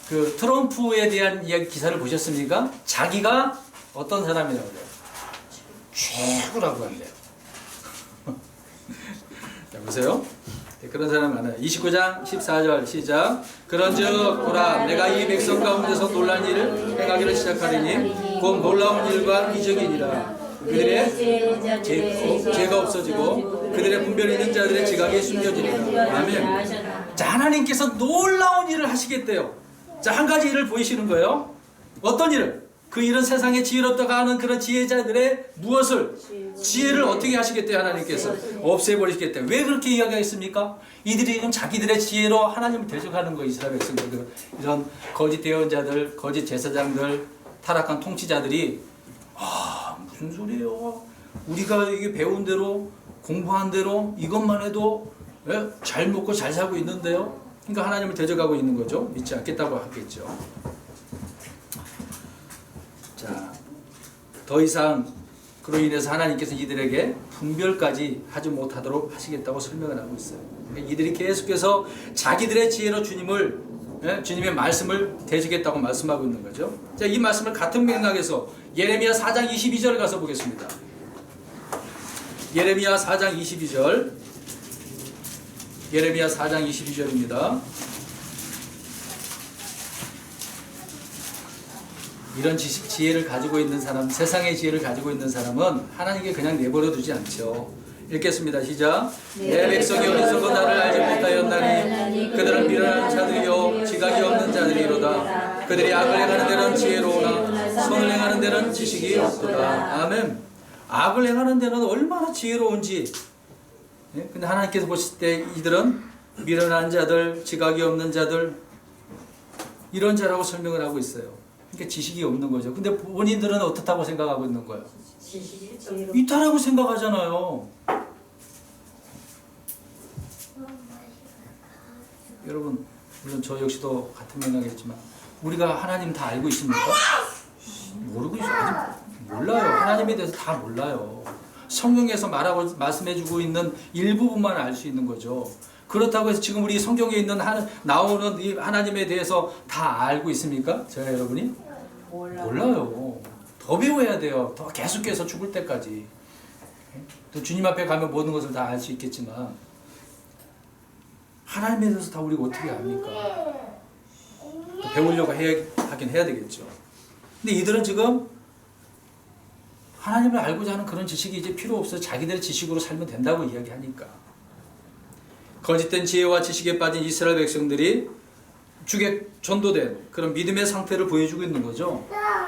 그 트럼프에 대한 이야기 기사를 보셨습니까? 자기가 어떤 사람이라고 그래요? 최고라고 한대요. 자, 보세요. 그런 사람 많아요. 29장 14절 시작. 그런즉 보라 내가 이 백성 가운데서 놀란 일을 행하기를 시작하리니 곧 놀라운 일과 이적이니라. 그들의 죄가 없어지고 그들의 분별 있는 자들의 지각이 숨겨지리라. 아멘. 자, 하나님께서 놀라운 일을 하시겠대요. 자, 한 가지 일을 보이시는 거예요. 어떤 일을? 그 일은 세상에 지혜롭다고 하는 그런 지혜자들의 무엇을? 지혜를 어떻게 하시겠대요? 하나님께서 없애버리시겠대요. 왜 그렇게 이야기하겠습니까? 이들이 지금 자기들의 지혜로 하나님을 대적하는 거. 이스라엘 백성들, 이런 거짓 대언자들, 거짓 제사장들, 타락한 통치자들이 무슨 소리예요? 우리가 이게 배운 대로 공부한 대로 이것만 해도 잘 먹고 잘 살고 있는데요. 그러니까 하나님을 대적하고 있는 거죠. 믿지 않겠다고 하겠죠. 자, 더 이상 그로 인해서 하나님께서 이들에게 분별까지 하지 못하도록 하시겠다고 설명을 하고 있어요. 그러니까 이들이 계속해서 자기들의 지혜로 주님의 말씀을 대적했다고 말씀하고 있는 거죠. 자, 이 말씀을 같은 맥락에서 예레미야 4장 22절 가서 보겠습니다. 예레미야 4장 22절. 예레미야 4장 22절입니다. 이런 지혜를 가지고 있는 사람, 세상의 지혜를 가지고 있는 사람은 하나님께 그냥 내버려 두지 않죠. 읽겠습니다. 시작. 내 백성이 어리석어 나를 알지 못하였나니 그들은 미련한 자들이요 지각이 없는 자들이로다. 그들이 악을 행하는 데는 지혜로우나 선을 행하는 데는 지식이 없도다. 아멘. 악을 행하는 데는 얼마나 지혜로운지. 근데 하나님께서 보실 때 이들은 미련한 자들, 지각이 없는 자들, 이런 자라고 설명을 하고 있어요. 그러니까 지식이 없는 거죠. 근데 본인들은 어떻다고 생각하고 있는 거예요? 있다라고 생각하잖아요. 여러분, 물론 저 역시도 같은 맥락이겠지만 우리가 하나님 다 알고 있습니까? 모르고 있어요. 아직 몰라요. 하나님에 대해서 다 몰라요. 성경에서 말씀해주고 있는 일부분만 알 수 있는 거죠. 그렇다고 해서 지금 우리 성경에 있는 나오는 이 하나님에 대해서 다 알고 있습니까? 제가 여러분이? 몰라요. 더 배워야 돼요. 더 계속해서 죽을 때까지. 또 주님 앞에 가면 모든 것을 다 알 수 있겠지만 하나님에 대해서 다 우리가 어떻게 압니까? 배우려고 하긴 해야 되겠죠. 근데 이들은 지금 하나님을 알고자 하는 그런 지식이 이제 필요 없어요. 자기들의 지식으로 살면 된다고 이야기하니까. 거짓된 지혜와 지식에 빠진 이스라엘 백성들이 죽에 전도된 그런 믿음의 상태를 보여주고 있는 거죠.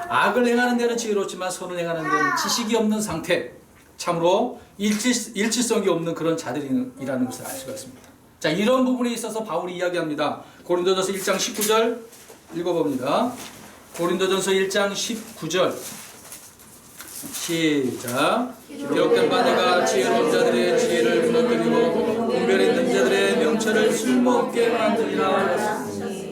악을 행하는 데는 지혜롭지만 선을 행하는 데는 지식이 없는 상태. 참으로 일치성이 없는 그런 자들이라는 것을 알 수가 있습니다. 자, 이런 부분에 있어서 바울이 이야기합니다. 고린도전서 1장 19절 읽어봅니다. 고린도전서 1장 19절 시작. 기록된 바 내가 지혜로운 자들의 지혜를 무너뜨리고 분별 있는 자들의 명철을 쓸모없게 만들리라.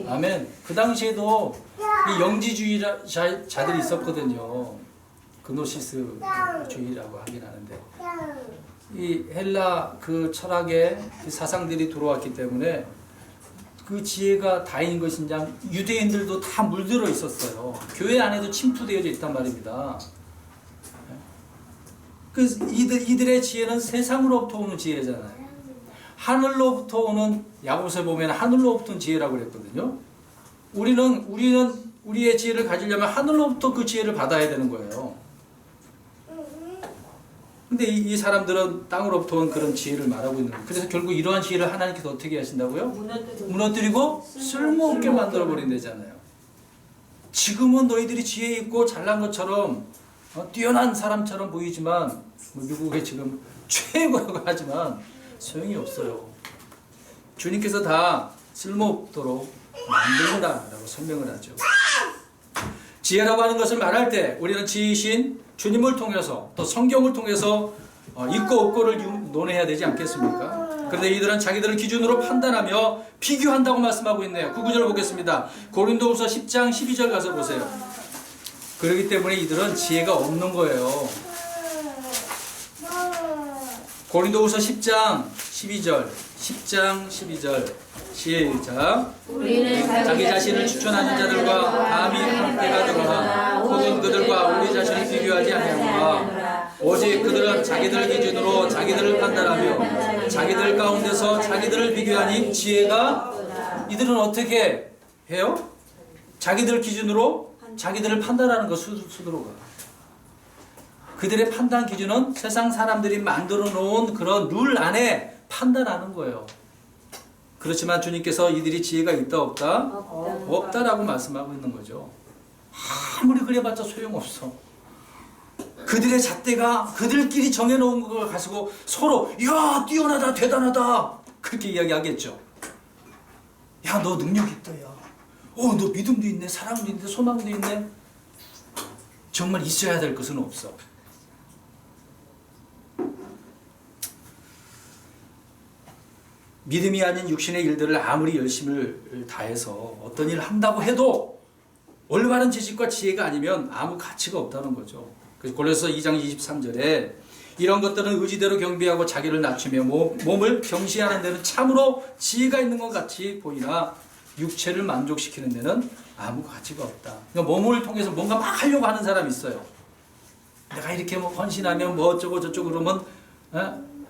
아멘. 그 당시에도 이 영지주의자들이 있었거든요. 그노시스주의라고 하긴 하는데 이 헬라 그 철학의 사상들이 들어왔기 때문에 그 지혜가 다인 것인지 유대인들도 다 물들어 있었어요. 교회 안에도 침투되어져 있단 말입니다. 그 이들의 지혜는 세상으로부터 오는 지혜잖아요. 하늘로부터 오는, 야고보서에 보면 하늘로부터 오는 지혜라고 그랬거든요. 우리는 우리의 지혜를 가지려면 하늘로부터 그 지혜를 받아야 되는 거예요. 근데 이 사람들은 땅으로부터 온 그런 지혜를 말하고 있는 거예요. 그래서 결국 이러한 지혜를 하나님께서 어떻게 하신다고요? 무너뜨리고 쓸모없게 만들어버린다잖아요. 지금은 너희들이 지혜 있고 잘난 것처럼 뛰어난 사람처럼 보이지만 미국에 지금 최고라고 하지만 소용이 없어요. 주님께서 다 쓸모없도록 만든다라고 설명을 하죠. 지혜라고 하는 것을 말할 때 우리는 지혜이신 주님을 통해서 또 성경을 통해서 있고 없고를 논해야 되지 않겠습니까? 그런데 이들은 자기들을 기준으로 판단하며 비교한다고 말씀하고 있네요. 9구절 보겠습니다. 고린도후서 10장 12절 가서 보세요. 그렇기 때문에 이들은 지혜가 없는 거예요. 고린도후서 10장 12절 10장 12절 시작. 우리는 자기 자신을 추천하는 자들과 감히 함께 가더거나 혹은 그들과 우리 자신을 비교하지 아니하노라. 오직 그들은 자기들 기준으로 자기들을 판단하며 자기들 가운데서 자기들을 비교하니 지혜가 이들은 어떻게 해요? 자기들 기준으로 자기들을 판단하는 거 스스로가. 그들의 판단 기준은 세상 사람들이 만들어 놓은 그런 룰 안에 판단하는 거예요. 그렇지만 주님께서 이들이 지혜가 있다 없다? 없다라고 말씀하고 있는 거죠. 아무리 그래봤자 소용없어. 그들의 잣대가 그들끼리 정해놓은 걸 가지고 서로 야 뛰어나다 대단하다 그렇게 이야기하겠죠. 야 너 능력 있다 야. 너 믿음도 있네 사랑도 있네 소망도 있네. 정말 있어야 될 것은 없어. 믿음이 아닌 육신의 일들을 아무리 열심을 다해서 어떤 일을 한다고 해도 올바른 지식과 지혜가 아니면 아무 가치가 없다는 거죠. 그래서 골로새서 2장 23절에 이런 것들은 의지대로 경배하고 자기를 낮추며 몸을 경시하는 데는 참으로 지혜가 있는 것 같이 보이나 육체를 만족시키는 데는 아무 가치가 없다. 그러니까 몸을 통해서 뭔가 막 하려고 하는 사람이 있어요. 내가 이렇게 뭐 헌신하면 뭐 어쩌고 저쩌고 그러면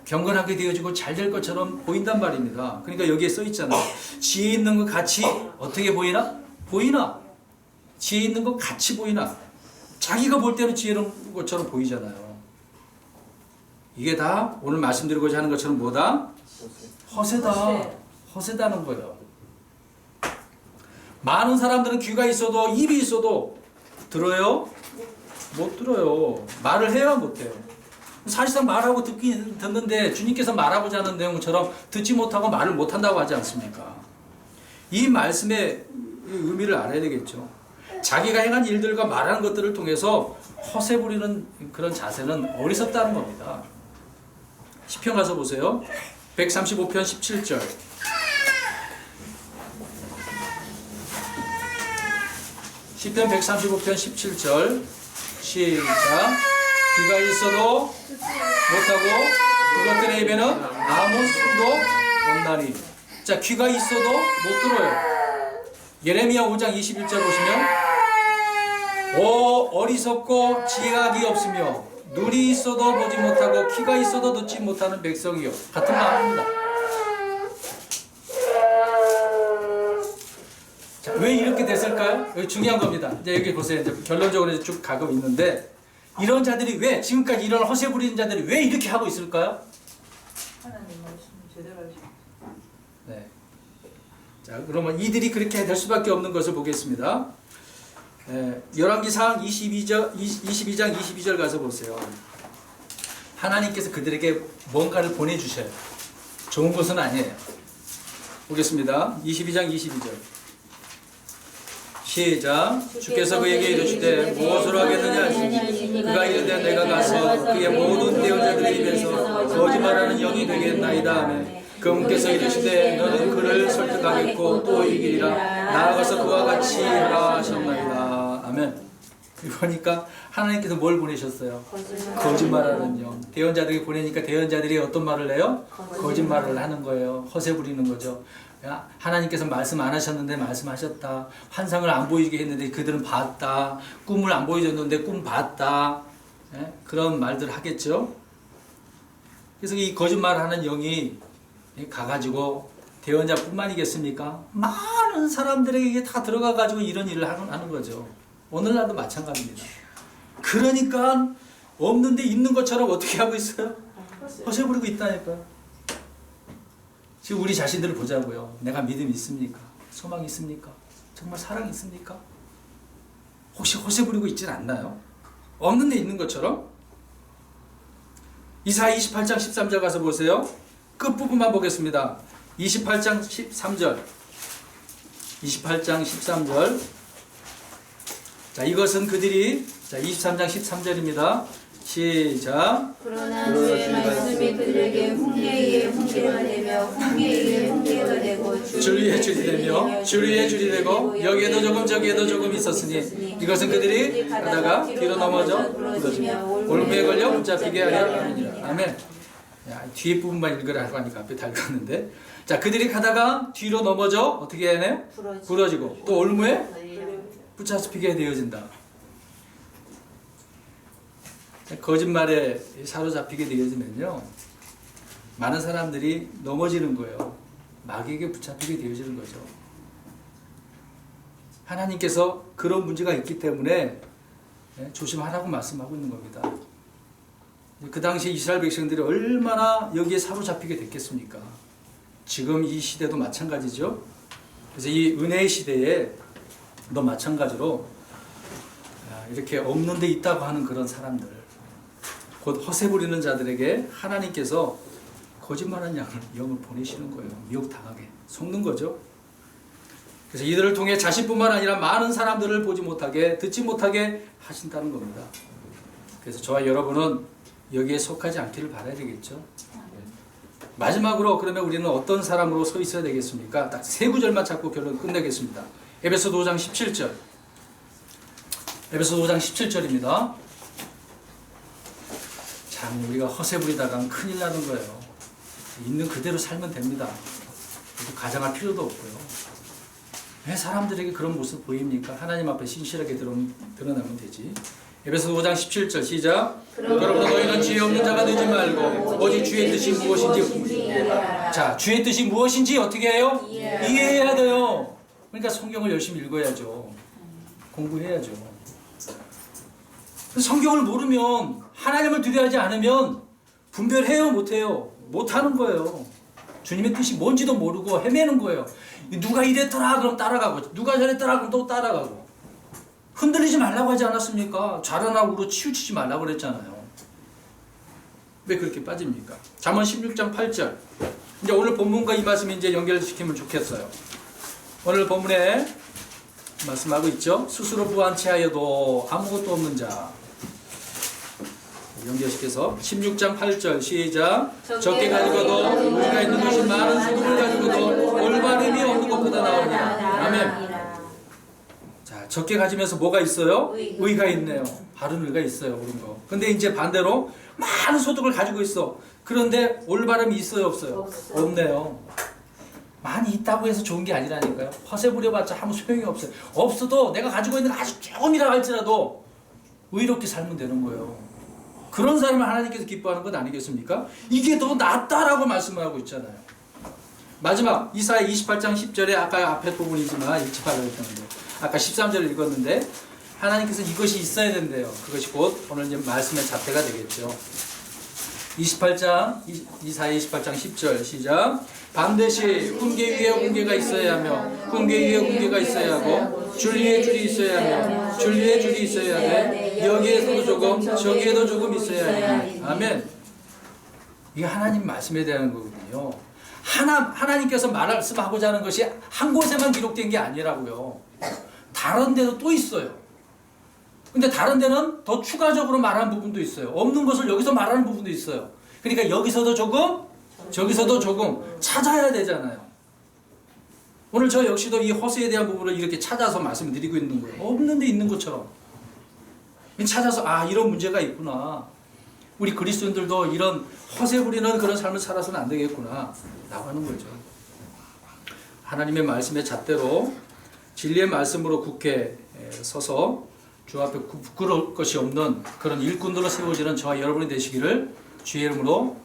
경건하게 되어지고 잘 될 것처럼 보인단 말입니다. 그러니까 여기에 써 있잖아요. 지혜 있는 것 같이 어떻게 보이나? 보이나? 지혜 있는 것 같이 보이나? 자기가 볼 때는 지혜로운 것처럼 보이잖아요. 이게 다 오늘 말씀드리고자 하는 것처럼 뭐다? 허세다. 허세다는 거예요. 많은 사람들은 귀가 있어도 입이 있어도 들어요? 못 들어요. 말을 해야 못해요. 사실상 말하고 듣는데 주님께서 말하고자 하는 내용처럼 듣지 못하고 말을 못한다고 하지 않습니까? 이 말씀의 의미를 알아야 되겠죠. 자기가 행한 일들과 말하는 것들을 통해서 허세 부리는 그런 자세는 어리석다는 겁니다. 시편 가서 보세요. 135편 17절. 시편 135편 17절 시작. 귀가 있어도 못하고 그것들의 입에는 아무 소리도 없나니. 자, 귀가 있어도 못 들어요. 예레미야 5장 21절 보시면 어리석고 지혜가 없으며 눈이 있어도 보지 못하고 귀가 있어도 듣지 못하는 백성이요. 같은 마음입니다. 자, 왜 이렇게 됐을까요? 여기 중요한 겁니다. 이제 여기 보세요. 이제 결론적으로 이제 쭉 가고 있는데 이런 자들이 왜 지금까지 이런 허세 부리는 자들이 왜 이렇게 하고 있을까요? 하나님 말씀 제대로 하시고. 네. 자, 그러면 이들이 그렇게 될 수밖에 없는 것을 보겠습니다. 열왕기상 22장 22절 가서 보세요. 하나님께서 그들에게 뭔가를 보내주셔요. 좋은 것은 아니에요. 보겠습니다. 22장 22절 시작. 주께서 그에게 이르시되 무엇으로 하겠느냐 하시니 그가 이르되 내가 가서 그의 모든 대언자들의 입에서 거짓말하는 영이 되겠나이다 하매 그분께서 이르시되 너는 그를 설득하겠고 또 이기리라 나아가서 그와 같이 하라 하셨나이다. 아멘. 그러니까 하나님께서 뭘 보내셨어요? 거짓말하는 영. 대언자들이 보내니까 대언자들이 어떤 말을 해요? 거짓말을 하는 거예요. 허세 부리는 거죠. 하나님께서 말씀 안 하셨는데 말씀하셨다. 환상을 안 보이게 했는데 그들은 봤다. 꿈을 안 보여줬는데 꿈 봤다. 그런 말들 하겠죠. 그래서 이 거짓말하는 영이 가가지고 대언자뿐만이겠습니까? 많은 사람들에게 다 들어가가지고 이런 일을 하는 거죠. 오늘날도 마찬가지입니다. 그러니까 없는데 있는 것처럼 어떻게 하고 있어요? 허세 부리고 있다니까요. 지금 우리 자신들을 보자고요. 내가 믿음이 있습니까? 소망이 있습니까? 정말 사랑이 있습니까? 혹시 허세 부리고 있진 않나요? 없는데 있는 것처럼? 이사야 28장 13절 가서 보세요. 끝부분만 보겠습니다. 28장 13절 28장 13절 자, 이것은 그들이 자 23장 13절입니다. 시작. 그러나 주의 말씀이 그들에게 훈계에 훈계가 되며 훈계에 훈계가 되고 주리에 줄이 되며 주리에 줄이 되고 여기에도 조금 저기에도 조금 있었으니 이것은 그들이 가다가 뒤로 넘어져 부러지며 올무에 걸려 붙잡히게 하려 함이니라. 아멘. 야, 뒤에 부분만 읽으라고 하니까 앞에 닳았는데, 자, 그들이 가다가 뒤로 넘어져 어떻게 해야 해요? 부러지고 또 올무에 붙잡히게 되어진다. 거짓말에 사로잡히게 되어지면요, 많은 사람들이 넘어지는 거예요. 마귀에게 붙잡히게 되어지는 거죠. 하나님께서 그런 문제가 있기 때문에 조심하라고 말씀하고 있는 겁니다. 그 당시 이스라엘 백성들이 얼마나 여기에 사로잡히게 됐겠습니까? 지금 이 시대도 마찬가지죠. 그래서 이 은혜의 시대에 너 마찬가지로 이렇게 없는 데 있다고 하는 그런 사람들, 곧 허세 부리는 자들에게 하나님께서 거짓말한 영을 보내시는 거예요. 미혹당하게 속는 거죠. 그래서 이들을 통해 자신뿐만 아니라 많은 사람들을 보지 못하게 듣지 못하게 하신다는 겁니다. 그래서 저와 여러분은 여기에 속하지 않기를 바라야 되겠죠. 마지막으로 그러면 우리는 어떤 사람으로 서 있어야 되겠습니까? 딱 세 구절만 잡고 결론 끝내겠습니다. 에베소 5장 17절. 에베소 5장 17절입니다. 참 우리가 허세 부리다가 큰일 나는 거예요. 있는 그대로 살면 됩니다. 가장할 필요도 없고요. 왜 사람들에게 그런 모습 보입니까? 하나님 앞에 신실하게 드러나면 되지. 에베소 5장 17절 시작. 그러므로 너희는 지혜 없는 자가 되지 말고 오직 주의 뜻이 무엇인지. 자, 주의 뜻이 무엇인지 어떻게 해요? 이해해야 돼요. 그러니까 성경을 열심히 읽어야죠. 공부해야죠. 성경을 모르면, 하나님을 두려워하지 않으면 분별해요, 못해요? 못하는 거예요. 주님의 뜻이 뭔지도 모르고 헤매는 거예요. 누가 이랬더라 그럼 따라가고, 누가 저랬더라 그럼 또 따라가고. 흔들리지 말라고 하지 않았습니까? 좌론하고 치우치지 말라고 그랬잖아요. 왜 그렇게 빠집니까? 잠언 16장 8절. 이제 오늘 본문과 이 말씀이 이제 연결시키면 좋겠어요. 오늘 본문에 말씀하고 있죠. 스스로 부한 채하여도 아무것도 없는 자. 연결시켜서 16장 8절 시작. 적게 가지고도 우리가 있는 것이 많은 수금을 가지고도 올바름이 없는 것보다 나오니라. 아멘. 자, 적게 가지면서 뭐가 있어요? 의가 있네요. 바른 의가 있어요. 옳은 거. 근데 이제 반대로 많은 소득을 가지고 있어. 그런데 올바름이 있어요, 없어요? 없네요. 많이 있다고 해서 좋은 게 아니라니까요. 허세 부려봤자 아무 소용이 없어요. 없어도 내가 가지고 있는 거 아주 조금이라 할지라도 의롭게 살면 되는 거예요. 그런 사람을 하나님께서 기뻐하는 것 아니겠습니까? 이게 더 낫다라고 말씀을 하고 있잖아요. 마지막 이사야 28장 10절에 아까 앞에 부분이지만 읽지 말라고 했는데 아까 13절을 읽었는데 하나님께서 이것이 있어야 된대요. 그것이 곧 오늘 이제 말씀의 잣대가 되겠죠. 28장 이사야 28장 10절 시작. 반드시 훈계 위에 훈계가 있어야 하며 훈계 위에 훈계가 있어야 하고 줄 위에 줄이 있어야 하며 줄 위에 줄이 있어야 돼. 여기에서도 조금 저기에도 조금 있어야 해. 아멘. 이게 하나님 말씀에 대한 거거든요. 하나님께서 말씀하고자 하는 것이 한 곳에만 기록된 게 아니라고요. 다른 데도 또 있어요. 근데 다른 데는 더 추가적으로 말하는 부분도 있어요. 없는 것을 여기서 말하는 부분도 있어요. 그러니까 여기서도 조금 저기서도 조금 찾아야 되잖아요. 오늘 저 역시도 이 허세에 대한 부분을 이렇게 찾아서 말씀을 드리고 있는 거예요. 없는 데 있는 것처럼 찾아서 이런 문제가 있구나. 우리 그리스도인들도 이런 허세 부리는 그런 삶을 살아서는 안 되겠구나 라고 하는 거죠. 하나님의 말씀의 잣대로 진리의 말씀으로 굳게 서서 주 앞에 부끄러울 것이 없는 그런 일꾼들로 세워지는 저와 여러분이 되시기를 주의 이름으로